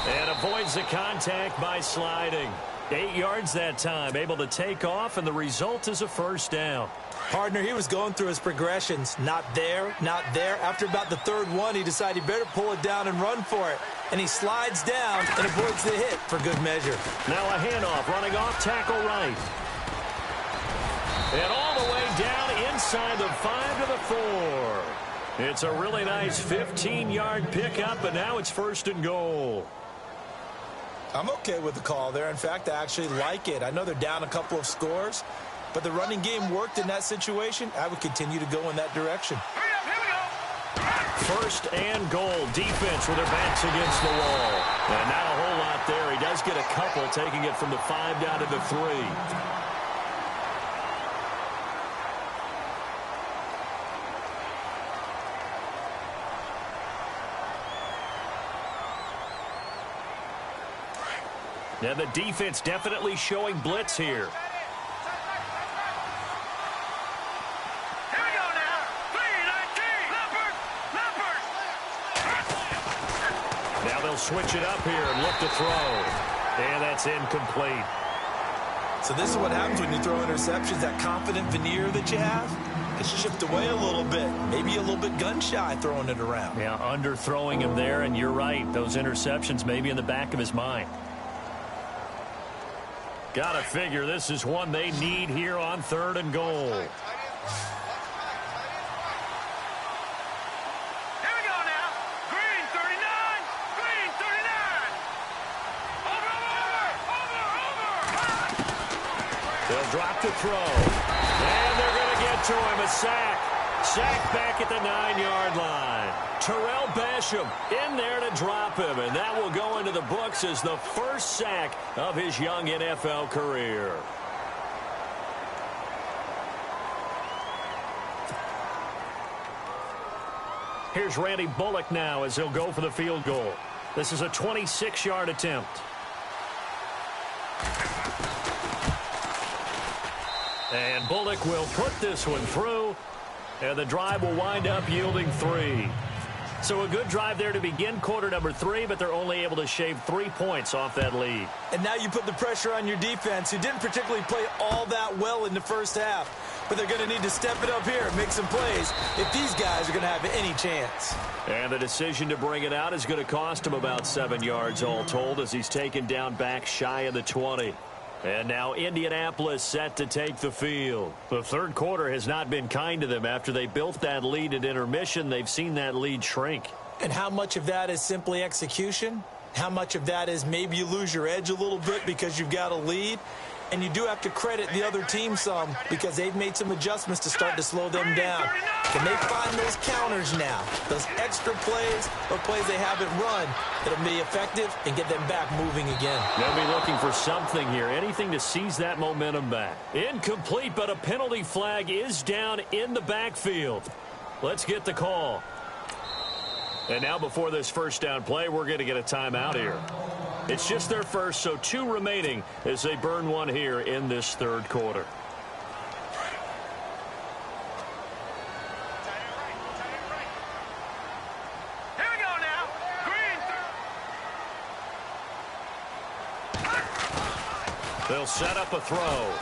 And avoids the contact by sliding. 8 yards that time, able to take off, and the result is a first down. Partner, he was going through his progressions. Not there, not there. After about the third one, he decided he better pull it down and run for it. And he slides down and avoids the hit for good measure. Now a handoff, running off tackle right. And all the way down inside the 5 to the 4. It's a really nice 15-yard pickup, and now it's first and goal. I'm okay with the call there. In fact, I actually like it. I know they're down a couple of scores, but the running game worked in that situation. I would continue to go in that direction. Here we go. First and goal. Defense with their backs against the wall. And not a whole lot there. He does get a couple, taking it from the 5 down to the 3. And the defense definitely showing blitz here. Here we go now. 3-19. Numbers. Now they'll switch it up here and look to throw. And that's incomplete. So this is what happens when you throw interceptions. That confident veneer that you have, it's chipped away a little bit. Maybe a little bit gun-shy throwing it around. Yeah, underthrowing him there, and you're right. Those interceptions may be in the back of his mind. Gotta figure this is one they need here on 3rd and goal. Here we go now. Green 39. Green 39. Over. They'll drop to throw. And they're going to get to him. A sack. Sack back at the 9-yard line. Terrell Basham in there to drop him, and that will go into the books as the first sack of his young NFL career. Here's Randy Bullock now as he'll go for the field goal. This is a 26-yard attempt. And Bullock will put this one through, and the drive will wind up yielding 3. So a good drive there to begin quarter number 3, but they're only able to shave 3 points off that lead. And now you put the pressure on your defense, who didn't particularly play all that well in the first half. But they're going to need to step it up here and make some plays if these guys are going to have any chance. And the decision to bring it out is going to cost him about 7 yards all told, as he's taken down back shy of the 20. And now Indianapolis set to take the field. The third quarter has not been kind to them. After they built that lead at intermission, they've seen that lead shrink. And how much of that is simply execution? How much of that is maybe you lose your edge a little bit because you've got a lead? And you do have to credit the other team some, because they've made some adjustments to start to slow them down. Can they find those counters now, those extra plays or plays they haven't run that'll be effective and get them back moving again? They'll be looking for something here, anything to seize that momentum back. Incomplete, but a penalty flag is down in the backfield. Let's get the call. And now before this first down play, we're going to get a timeout here. It's just their first, so 2 remaining as they burn one here in this third quarter. Here we go now. Green. They'll set up a throw.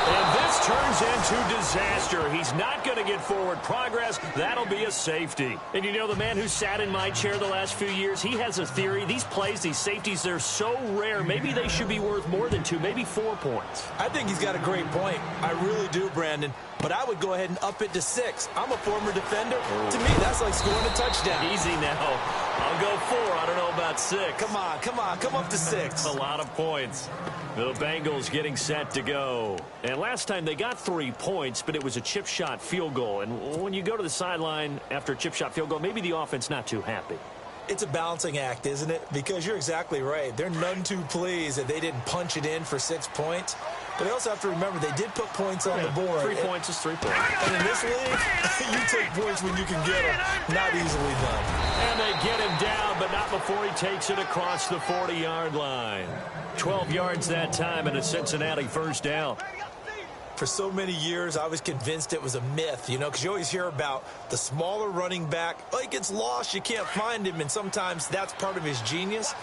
And this turns into disaster. He's not going to get forward progress. That'll be a safety. And you know, the man who sat in my chair the last few years, he has a theory. These plays, these safeties, they're so rare. Maybe they should be worth more than 2, maybe 4 points. I think he's got a great point. I really do, Brandon. But I would go ahead and up it to 6. I'm a former defender. To me, that's like scoring a touchdown. Easy now. I'll go 4. I don't know about 6. Come on, come on. Come up to 6. A lot of points. The Bengals getting set to go. And last time they got 3 points, but it was a chip shot field goal. And when you go to the sideline after a chip shot field goal, maybe the offense not too happy. It's a balancing act, isn't it? Because you're exactly right. They're none too pleased that they didn't punch it in for 6 points. But they also have to remember they did put points on the board. 3 points is 3 points. And in this league, you take points when you can get them. Not easily done. And they get him down, but not before he takes it across the 40-yard line. 12 yards that time and a Cincinnati first down. For so many years, I was convinced it was a myth, you know, because you always hear about the smaller running back. Oh, he gets lost, you can't find him, and sometimes that's part of his genius.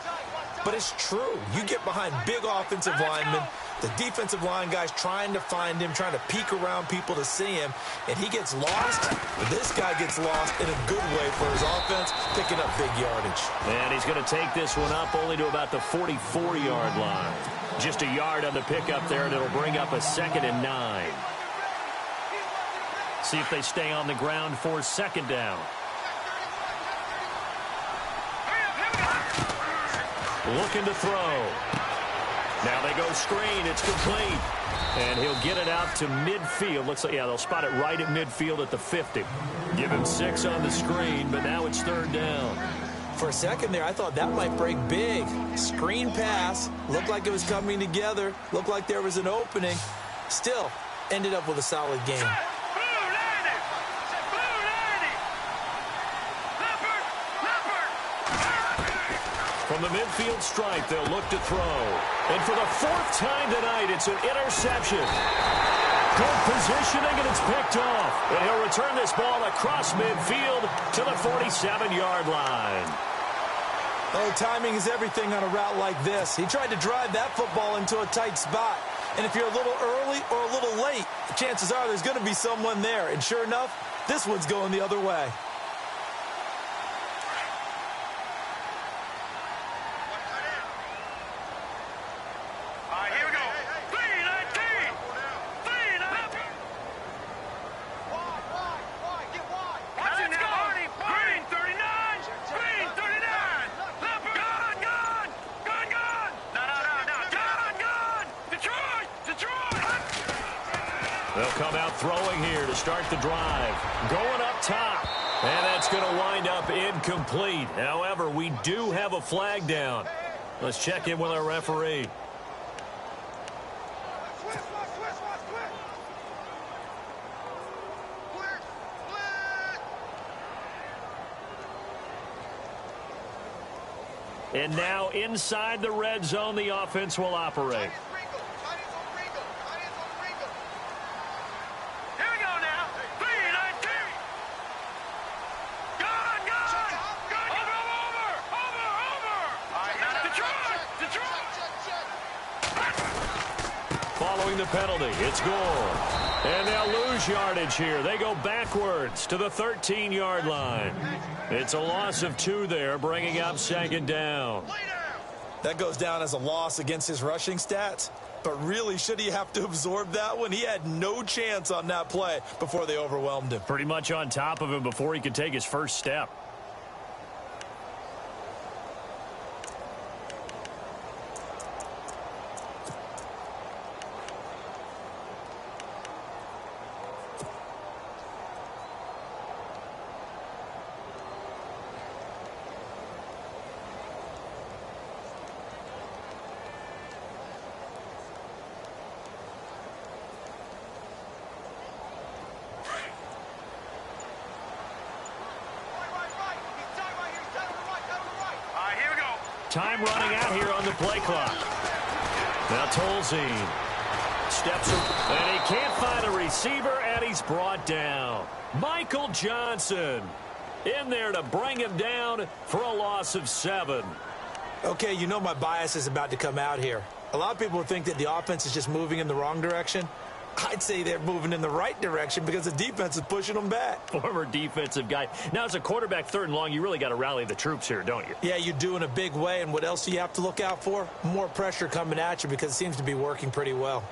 But it's true. You get behind big offensive linemen, the defensive line guys trying to find him, trying to peek around people to see him, and he gets lost. This guy gets lost in a good way for his offense, picking up big yardage. And he's going to take this one up only to about the 44-yard line. Just a yard on the pickup there, and it'll bring up a 2nd and 9. See if they stay on the ground for 2nd down. Looking to throw. Now they go screen. It's complete. And he'll get it out to midfield. Looks like, yeah, they'll spot it right at midfield at the 50. Give him 6 on the screen, but now it's 3rd down. For a second there, I thought that might break big. Screen pass. Looked like it was coming together. Looked like there was an opening. Still, ended up with a solid game. From the midfield stripe, they'll look to throw. And for the 4th time tonight, it's an interception. Good positioning, and it's picked off. And he'll return this ball across midfield to the 47-yard line. Oh, timing is everything on a route like this. He tried to drive that football into a tight spot. And if you're a little early or a little late, the chances are there's going to be someone there. And sure enough, this one's going the other way. They'll come out throwing here to start the drive. Going up top. And that's going to wind up incomplete. However, we do have a flag down. Let's check in with our referee. And now inside the red zone, the offense will operate. Following the penalty, it's goal. And they'll lose yardage here. They go backwards to the 13-yard line. It's a loss of 2 there, bringing up 2nd down. That goes down as a loss against his rushing stats. But really, should he have to absorb that one? He had no chance on that play before they overwhelmed him. Pretty much on top of him before he could take his first step. Time running out here on the play clock. Now Tolzien steps up, and he can't find a receiver, and he's brought down. Michael Johnson in there to bring him down for a loss of 7. Okay, you know my bias is about to come out here. A lot of people think that the offense is just moving in the wrong direction. I'd say they're moving in the right direction because the defense is pushing them back. Former defensive guy. Now, as a quarterback 3rd and long, you really got to rally the troops here, don't you? Yeah, you do in a big way. And what else do you have to look out for? More pressure coming at you because it seems to be working pretty well.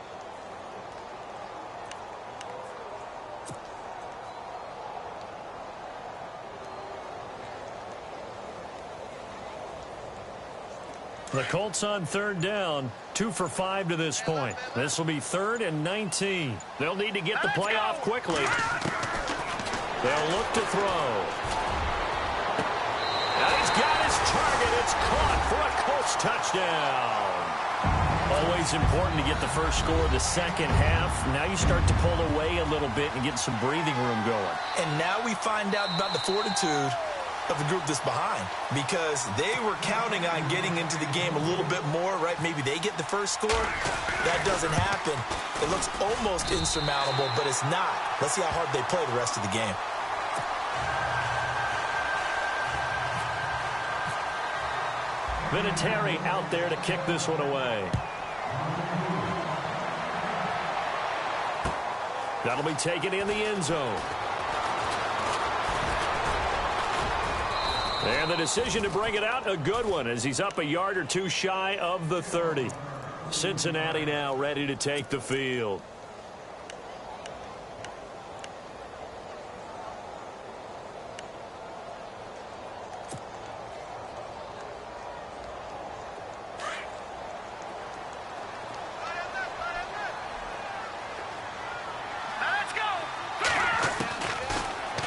The Colts on 3rd down, 2 for 5 to this point. This will be 3rd and 19. They'll need to get the play off quickly. They'll look to throw. Now he's got his target. It's caught for a Colts touchdown. Always important to get the first score of the second half. Now you start to pull away a little bit and get some breathing room going. And now we find out about the fortitude of the group that's behind, because they were counting on getting into the game a little bit more, right? Maybe they get the first score. That doesn't happen. It looks almost insurmountable, but it's not. Let's see how hard they play the rest of the game. Vinatieri out there to kick this one away. That'll be taken in the end zone. And the decision to bring it out, a good one, as he's up a yard or two shy of the 30. Cincinnati now ready to take the field.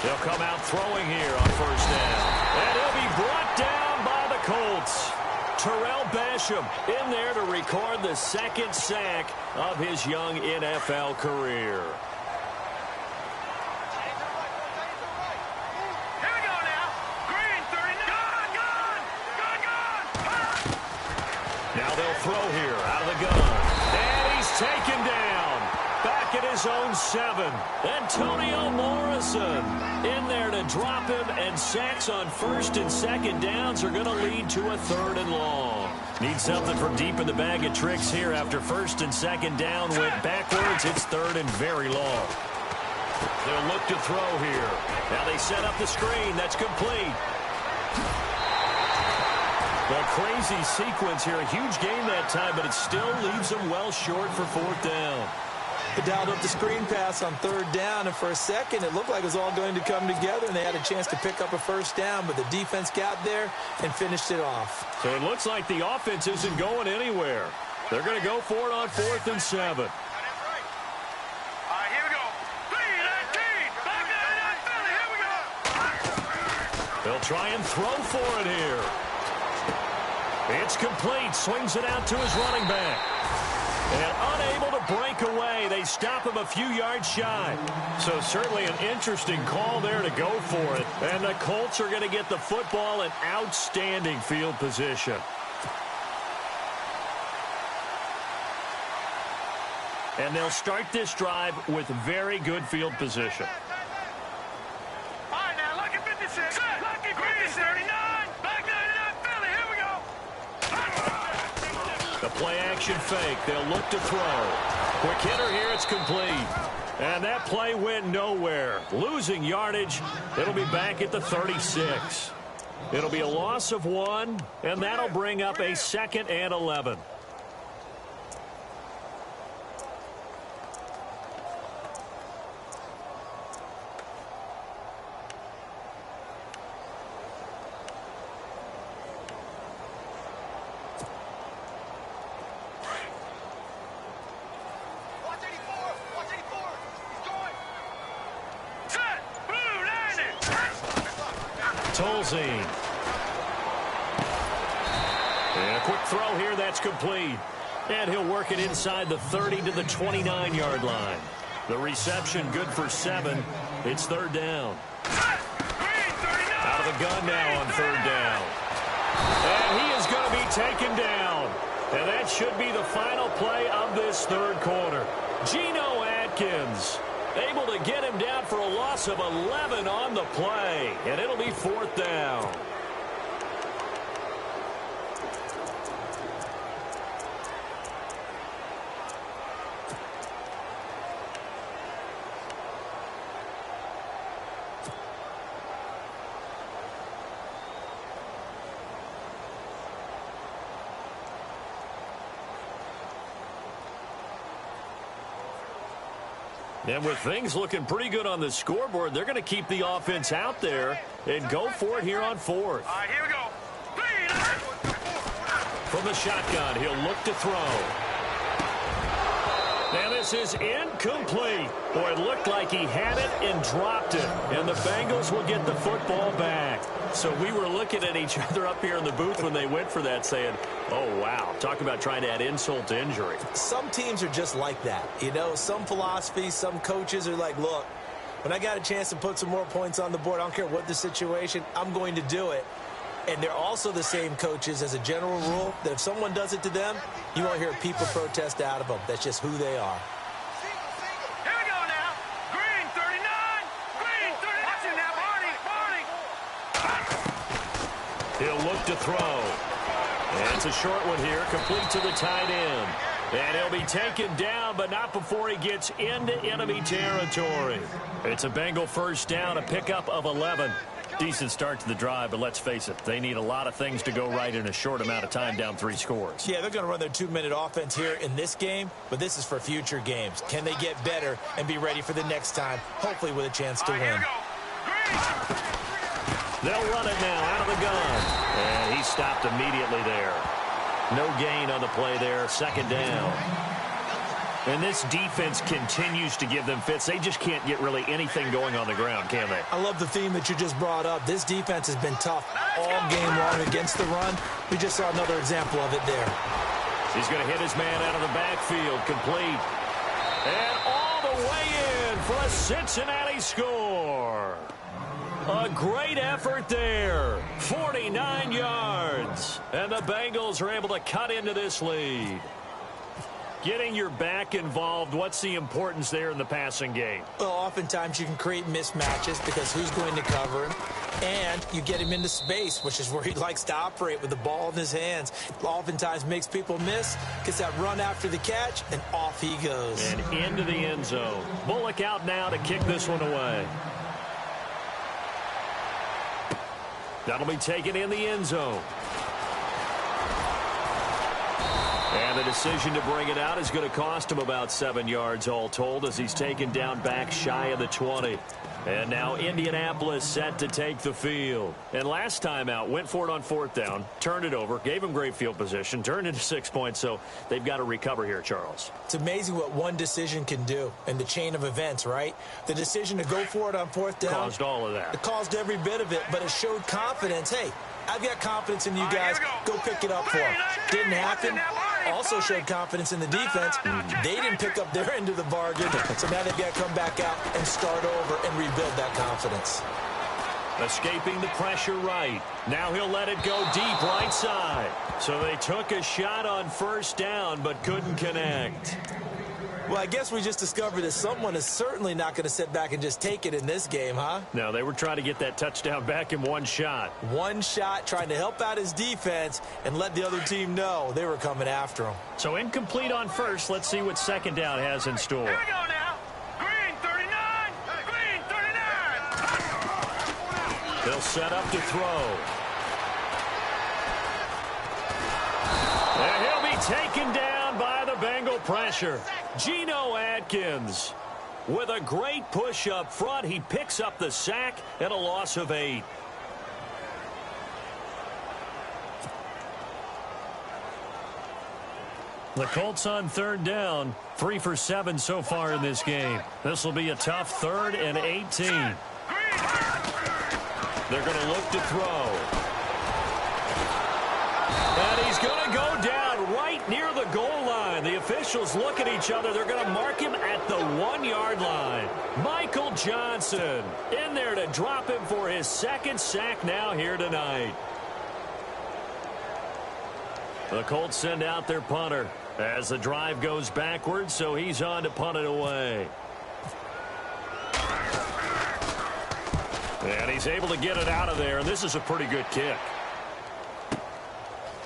They'll come out throwing here on first down. And he'll be brought down by the Colts. Terrell Basham in there to record the second sack of his young NFL career. Here we go now. Green, 39. Gone. Now they'll throw here out of the gun. And he's taken down. Back at his own 7. Antonio Morrison in there to drop him, and sacks on first and second downs are going to lead to a 3rd and long. Need something from deep in the bag of tricks here after first and second down went backwards. It's 3rd and very long. They'll look to throw here. Now they set up the screen. That's complete. The crazy sequence here. A huge game that time, but it still leaves them well short for 4th down. They dialed up the screen pass on 3rd down, and for a second it looked like it was all going to come together, and they had a chance to pick up a first down, but the defense got there and finished it off. So it looks like the offense isn't going anywhere. They're going to go for it on 4th and 7. All right, here we go. 3-19. Back 99 Philly. Here we go. They'll try and throw for it here. It's complete. Swings it out to his running back. And unable to break away. They stop him a few yards shy. So certainly an interesting call there to go for it. And the Colts are going to get the football in outstanding field position. And they'll start this drive with very good field position. All right, now, lucky 56. Lucky 39. Back 99 Philly. Here we go. The play action fake. They'll look to throw. Quick hitter here. It's complete. And that play went nowhere. Losing yardage. It'll be back at the 36. It'll be a loss of 1, and that'll bring up a 2nd and 11. Tolzien. And a quick throw here, that's complete. And he'll work it inside the 30 to the 29-yard line. The reception good for 7. It's 3rd down. Out of the gun now on 3rd down. And he is going to be taken down. And that should be the final play of this 3rd quarter. Geno Atkins able to get him down for a loss of 11 on the play. And it'll be 4th down. And with things looking pretty good on the scoreboard, they're going to keep the offense out there and go for it here on 4th. All right, here we go. From the shotgun, he'll look to throw. And this This is incomplete. Boy, it looked like he had it and dropped it. And the Bengals will get the football back. So we were looking at each other up here in the booth when they went for that saying, oh, wow. Talk about trying to add insult to injury. Some teams are just like that. You know, some philosophies, some coaches are like, look, when I got a chance to put some more points on the board, I don't care what the situation, I'm going to do it. And they're also the same coaches as a general rule that if someone does it to them, you won't hear people protest out of them. That's just who they are. Here we go now. Green 39. Green 39. Watch it now, Barney. He'll look to throw. And it's a short one here, complete to the tight end. And he'll be taken down, but not before he gets into enemy territory. It's a Bengal first down, a pickup of 11. Decent start to the drive, but let's face it, they need a lot of things to go right in a short amount of time, down 3 scores. Yeah, they're going to run their 2-minute offense here in this game, but this is for future games. Can they get better and be ready for the next time, hopefully with a chance to win? They'll run it now out of the gun. And he stopped immediately there. No gain on the play there, second down. And this defense continues to give them fits. They just can't get really anything going on the ground, can they? I love the theme that you just brought up. This defense has been tough all game long against the run. We just saw another example of it there. He's going to hit his man out of the backfield, complete. And all the way in for a Cincinnati score. A great effort there. 49 yards. And the Bengals are able to cut into this lead. Getting your back involved, what's the importance there in the passing game? Well, oftentimes you can create mismatches because who's going to cover him? And you get him into space, which is where he likes to operate with the ball in his hands. Oftentimes makes people miss, gets that run after the catch, and off he goes. And into the end zone. Bullock out now to kick this one away. That'll be taken in the end zone. And the decision to bring it out is going to cost him about 7 yards all told as he's taken down back shy of the 20. And now Indianapolis set to take the field. And last time out, went for it on 4th down, turned it over, gave him great field position, turned into 6 points, so they've got to recover here, Charles. It's amazing what one decision can do in the chain of events, right? The decision to go for it on 4th down. Caused all of that. It caused every bit of it, but it showed confidence. Hey, I've got confidence in you guys. Go pick it up for them. Didn't happen. Also showed confidence in the defense. They didn't pick up their end of the bargain, so now they've got to come back out and start over and rebuild that confidence. Escaping the pressure right. Now he'll let it go deep right side. So they took a shot on 1st down but couldn't connect. Well, I guess we just discovered that someone is certainly not going to sit back and just take it in this game, huh? No, they were trying to get that touchdown back in one shot. One shot, trying to help out his defense and let the other team know they were coming after him. So incomplete on 1st. Let's see what 2nd down has in store. Here we go now. Green 39. Green 39. They'll set up to throw. And he'll be taken down by the Bengal pressure. Geno Atkins with a great push up front. He picks up the sack and a loss of 8. The Colts on 3rd down, 3 for 7 so far in this game. This will be a tough 3rd and 18. They're going to look to throw. And he's going to go down right near the goal line. The officials look at each other. They're going to mark him at the 1-yard line. Michael Johnson in there to drop him for his 2nd sack now here tonight. The Colts send out their punter as the drive goes backwards, so he's on to punt it away. And he's able to get it out of there, and this is a pretty good kick.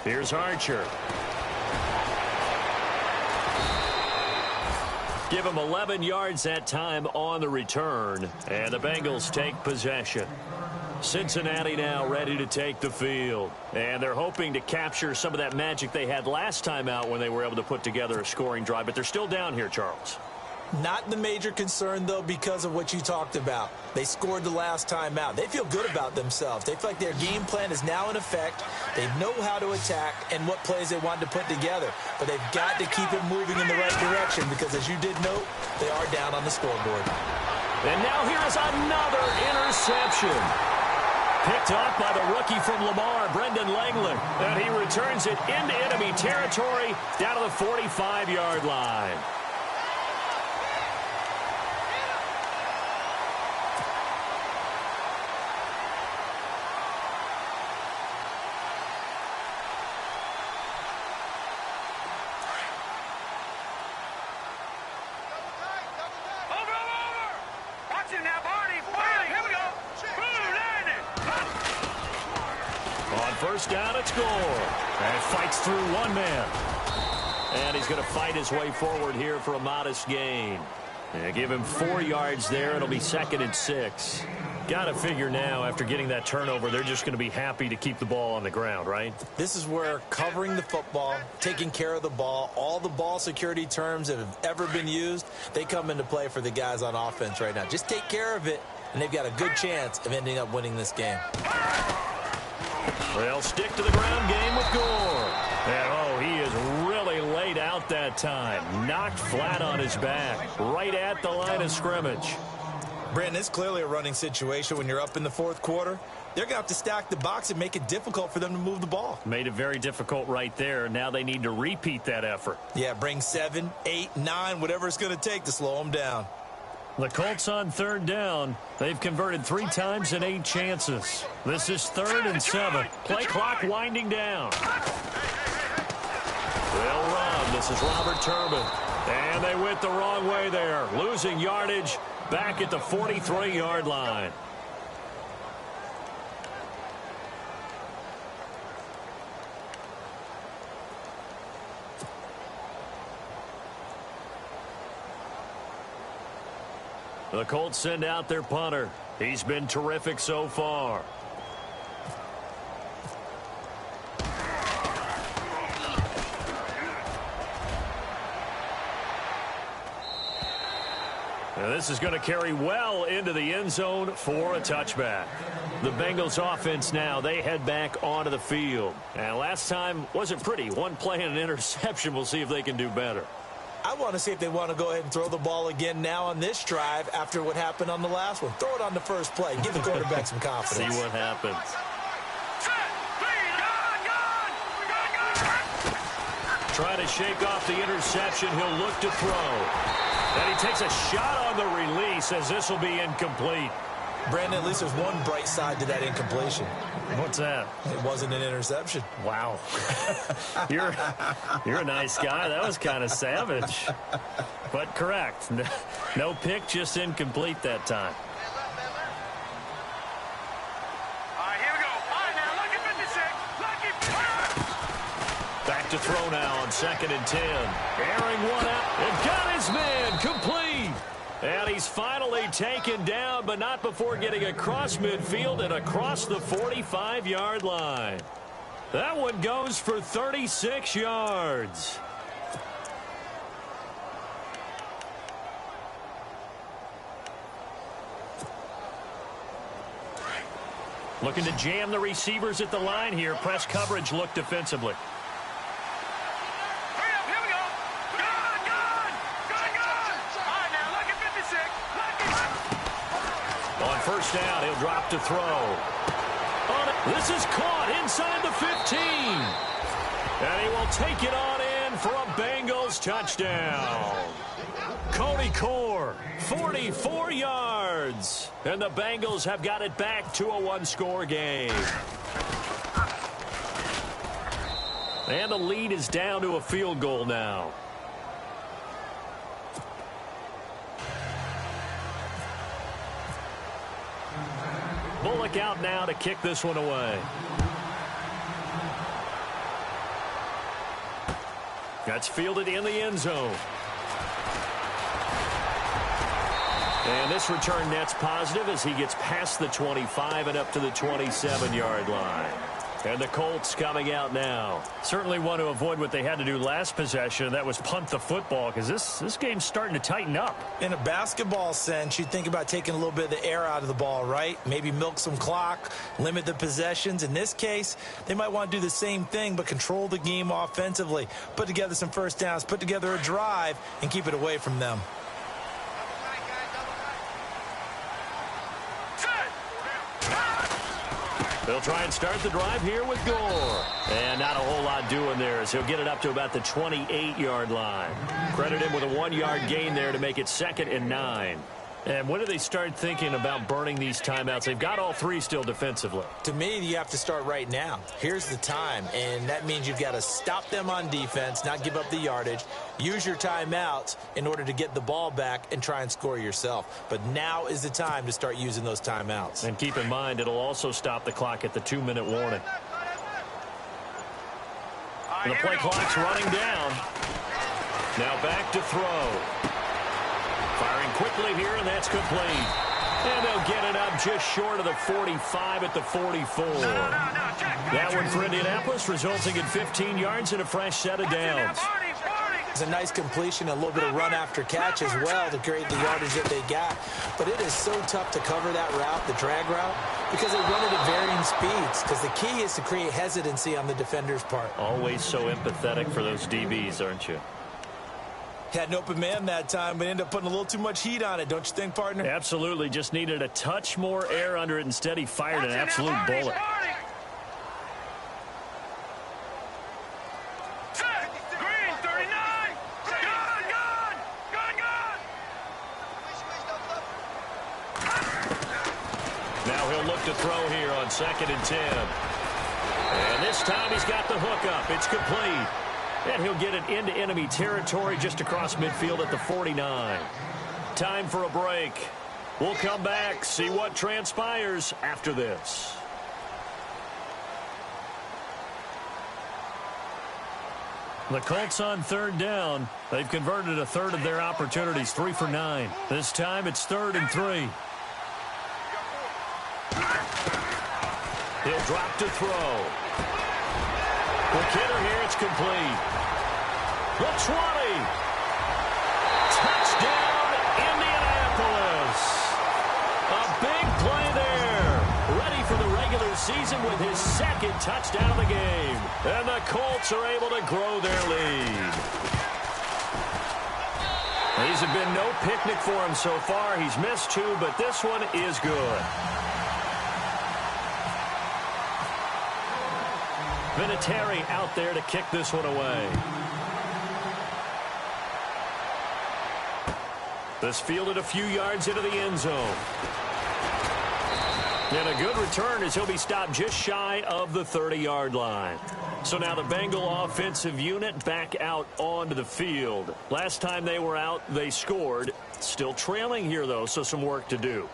Here's Archer. Give him 11 yards that time on the return, and the Bengals take possession. Cincinnati now ready to take the field, and they're hoping to capture some of that magic they had last time out when they were able to put together a scoring drive, but they're still down here, Charles. Not the major concern, though, because of what you talked about. They scored the last time out. They feel good about themselves. They feel like their game plan is now in effect. They know how to attack and what plays they want to put together. But they've got to keep it moving in the right direction. action because, as you did note, they are down on the scoreboard. And now here is another interception. Picked off by the rookie from Lamar, Brendan Langley. And he returns it into enemy territory down to the 45-yard line. First down at score. And fights through one man. And he's going to fight his way forward here for a modest gain. And give him 4 yards there. It'll be 2nd and 6. Got to figure now, after getting that turnover, they're just going to be happy to keep the ball on the ground, right? This is where covering the football, taking care of the ball, all the ball security terms that have ever been used, they come into play for the guys on offense right now. Just take care of it, and they've got a good chance of ending up winning this game. They'll stick to the ground game with Gore. And, he is really laid out that time. Knocked flat on his back, right at the line of scrimmage. Brandon, it's clearly a running situation when you're up in the 4th quarter. They're going to have to stack the box and make it difficult for them to move the ball. Made it very difficult right there. Now they need to repeat that effort. Yeah, bring 7, 8, 9, whatever it's going to take to slow them down. The Colts on 3rd down. They've converted 3 times in 8 chances. This is 3rd and 7. Play clock winding down. They'll run. This is Robert Turbin. And they went the wrong way there. Losing yardage back at the 43-yard line. The Colts send out their punter. He's been terrific so far. And this is going to carry well into the end zone for a touchback. The Bengals offense now, they head back onto the field. And last time wasn't pretty. One play and an interception. We'll see if they can do better. I want to see if they want to go ahead and throw the ball again now on this drive after what happened on the last one. Throw it on the first play. Give the quarterback some confidence. See what happens. Try to shake off the interception. He'll look to throw. And he takes a shot on the release as this will be incomplete. Brandon, at least there's one bright side to that incompletion. What's that? It wasn't an interception. Wow. You're a nice guy. That was kind of savage. But correct. No pick, just incomplete that time. All right, here we go. All right, now, lucky 56. Back to throw now on 2nd and 10. Airing one out. And got his man complete. And he's finally taken down, but not before getting across midfield and across the 45-yard line. That one goes for 36 yards. Looking to jam the receivers at the line here. Press coverage look defensively. First down, he'll drop to throw. This is caught inside the 15. And he will take it on in for a Bengals touchdown. Cody Core, 44 yards. And the Bengals have got it back to a 1-score game. And the lead is down to a field goal now. Bullock out now to kick this one away. That's fielded in the end zone. And this return net's positive as he gets past the 25 and up to the 27-yard line. And the Colts coming out now. Certainly want to avoid what they had to do last possession. That was punt the football, because this game's starting to tighten up. In a basketball sense, you think about taking a little bit of the air out of the ball, right? Maybe milk some clock, limit the possessions. In this case, they might want to do the same thing, but control the game offensively. Put together some first downs, put together a drive, and keep it away from them. They'll try and start the drive here with Gore. And not a whole lot doing there as he'll get it up to about the 28-yard line. Credit him with a 1-yard gain there to make it 2nd and 9. And when do they start thinking about burning these timeouts? They've got all 3 still defensively. To me, you have to start right now. Here's the time, and that means you've got to stop them on defense, not give up the yardage, use your timeouts in order to get the ball back and try and score yourself. But now is the time to start using those timeouts. And keep in mind, it'll also stop the clock at the 2-minute warning. The play clock's running down. Now back to throw. Firing quickly here, and that's complete. And they'll get it up just short of the 45 at the 44. That one for Indianapolis, resulting in 15 yards and a fresh set of downs. It's a nice completion, a little bit of run after catch as well to create the yardage that they got. But it is so tough to cover that route, the drag route, because they run it at varying speeds. Because the key is to create hesitancy on the defender's part. Always so empathetic for those DBs, aren't you? Had an open man that time, but ended up putting a little too much heat on it, don't you think, partner? Absolutely. Just needed a touch more air under it. Instead, he fired an absolute bullet. Green, 39. Gun. Now he'll look to throw here on 2nd and 10. And this time he's got the hook up. It's complete. And he'll get it into enemy territory just across midfield at the 49. Time for a break. We'll come back, see what transpires after this. The Colts on 3rd down. They've converted a third of their opportunities, 3 for 9. This time it's 3rd and 3. He'll drop to throw. The kidder here, it's complete. The 20. Touchdown, Indianapolis. A big play there. Ready for the regular season with his 2nd touchdown of the game. And the Colts are able to grow their lead. These have been no picnic for him so far. He's missed 2, but this one is good. Vinatieri out there to kick this one away. This fielded a few yards into the end zone. And a good return as he'll be stopped just shy of the 30-yard line. So now the Bengal offensive unit back out onto the field. Last time they were out, they scored. Still trailing here, though, so some work to do.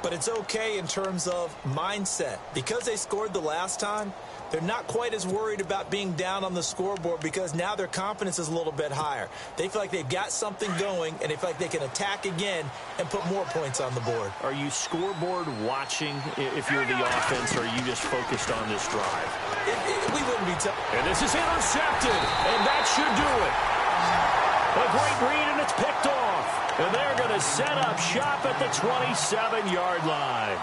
But it's okay in terms of mindset. Because they scored the last time, they're not quite as worried about being down on the scoreboard because now their confidence is a little bit higher. They feel like they've got something going, and they feel like they can attack again and put more points on the board. Are you scoreboard watching if you're the offense, or are you just focused on this drive? We wouldn't be and this is intercepted, and that should do it. A great read, and it's picked off. And they're going to set up shop at the 27-yard line.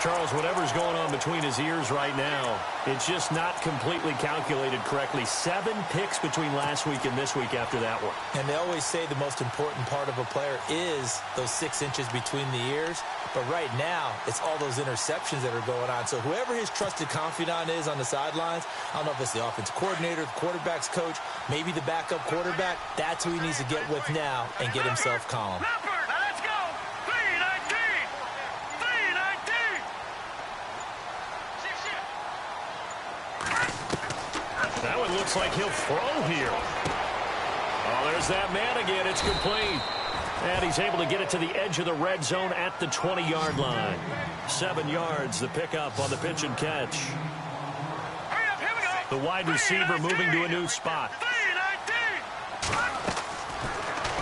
Charles, whatever's going on between his ears right now, it's just not completely calculated correctly. 7 picks between last week and this week after that one. And they always say the most important part of a player is those 6 inches between the ears. But right now, it's all those interceptions that are going on. So whoever his trusted confidant is on the sidelines, I don't know if it's the offensive coordinator, the quarterback's coach, maybe the backup quarterback, that's who he needs to get with now and get himself calm. That one looks like he'll throw here. Oh, there's that man again. It's complete. And he's able to get it to the edge of the red zone at the 20-yard line. 7 yards, the pickup on the pitch and catch. The wide receiver moving to a new spot.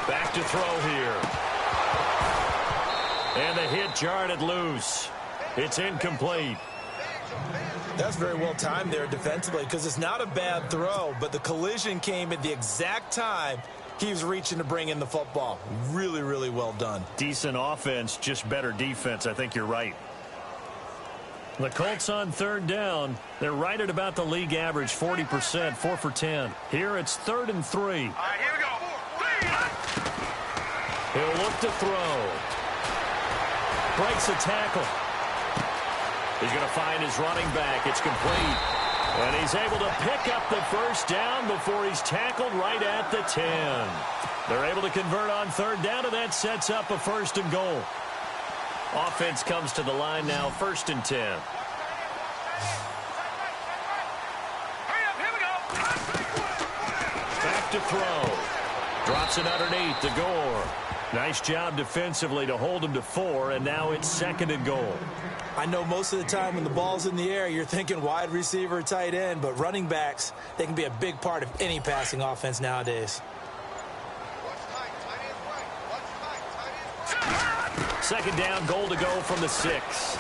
Back to throw here. And the hit jarred it loose. It's incomplete. That's very well timed there defensively because it's not a bad throw, but the collision came at the exact time he was reaching to bring in the football. Really, really well done. Decent offense, just better defense. I think you're right. The Colts on third down. They're right at about the league average, 40%, 4 for 10. Here it's 3rd and 3. All right, here we go. He'll look to throw. Breaks a tackle. He's going to find his running back. It's complete. And he's able to pick up the first down before he's tackled right at the 10. They're able to convert on third down, and that sets up a 1st and goal. Offense comes to the line now, 1st and 10. Hurry up, here we go. Back to throw. Drops it underneath to Gore. Nice job defensively to hold him to 4, and now it's 2nd and goal. I know most of the time when the ball's in the air, you're thinking wide receiver, tight end, but running backs, they can be a big part of any passing offense nowadays. 2nd down, goal to go from the 6.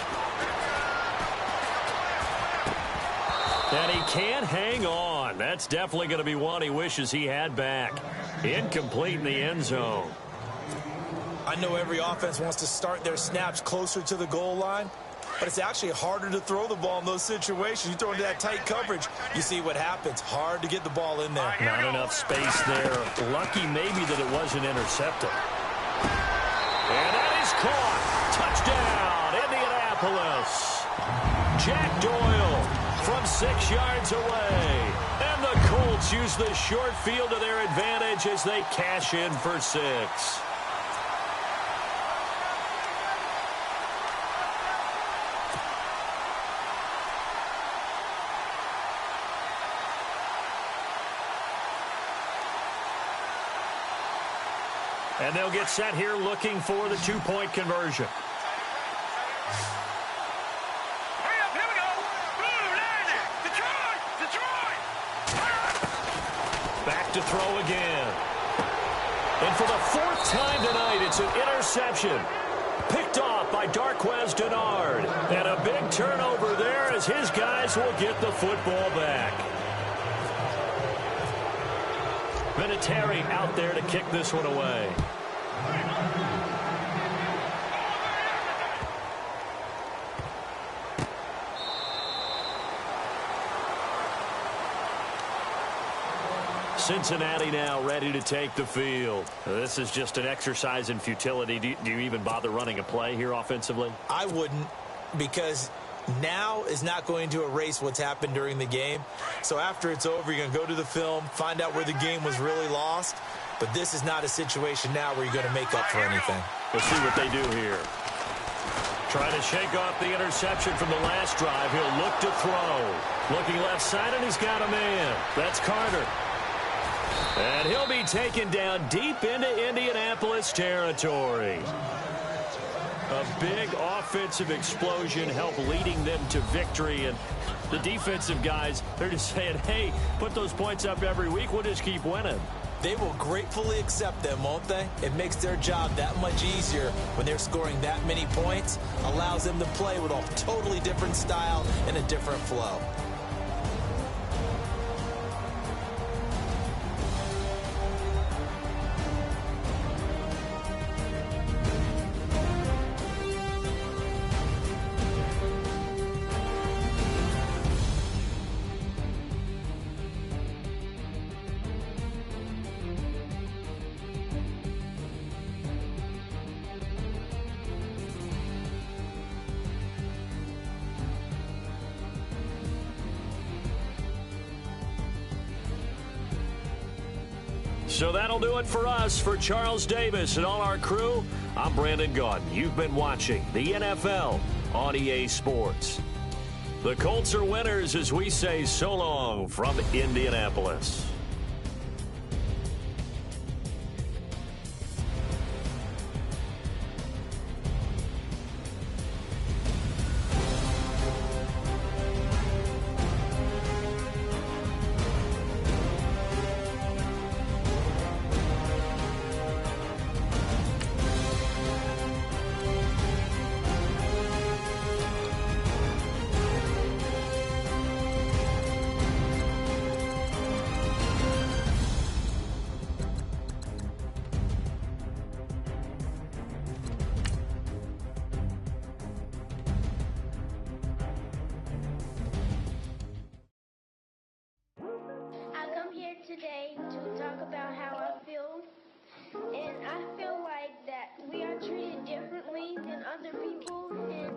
And he can't hang on. That's definitely going to be one he wishes he had back. Incomplete in the end zone. I know every offense wants to start their snaps closer to the goal line, but it's actually harder to throw the ball in those situations. You throw into that tight coverage, you see what happens. Hard to get the ball in there. Not enough space there. Lucky maybe that it wasn't intercepted. And that is caught. Touchdown, Indianapolis. Jack Doyle from 6 yards away. And the Colts use the short field to their advantage as they cash in for 6. And they'll get set here looking for the 2-point conversion. Hurry up, here we go. Detroit, Detroit. Back to throw again. And for the 4th time tonight, it's an interception. Picked off by Darquez Dennard. And a big turnover there as his guys will get the football back. Vinatieri out there to kick this one away. Cincinnati now ready to take the field. This is just an exercise in futility. Do you even bother running a play here offensively? I wouldn't, because now is not going to erase what's happened during the game. So after it's over, you're going to go to the film, find out where the game was really lost. But this is not a situation now where you're going to make up for anything. We'll see what they do here. Trying to shake off the interception from the last drive. He'll look to throw. Looking left side, and he's got a man. That's Carter. And he'll be taken down deep into Indianapolis territory. A big offensive explosion helped leading them to victory. And the defensive guys, they're just saying, hey, put those points up every week. We'll just keep winning. They will gratefully accept them, won't they? It makes their job that much easier when they're scoring that many points. Allows them to play with a totally different style and a different flow. So that'll do it for us. For Charles Davis and all our crew, I'm Brandon Gaudin. You've been watching the NFL on EA Sports. The Colts are winners as we say so long from Indianapolis. today to talk about how I feel. And I feel like that we are treated differently than other people. And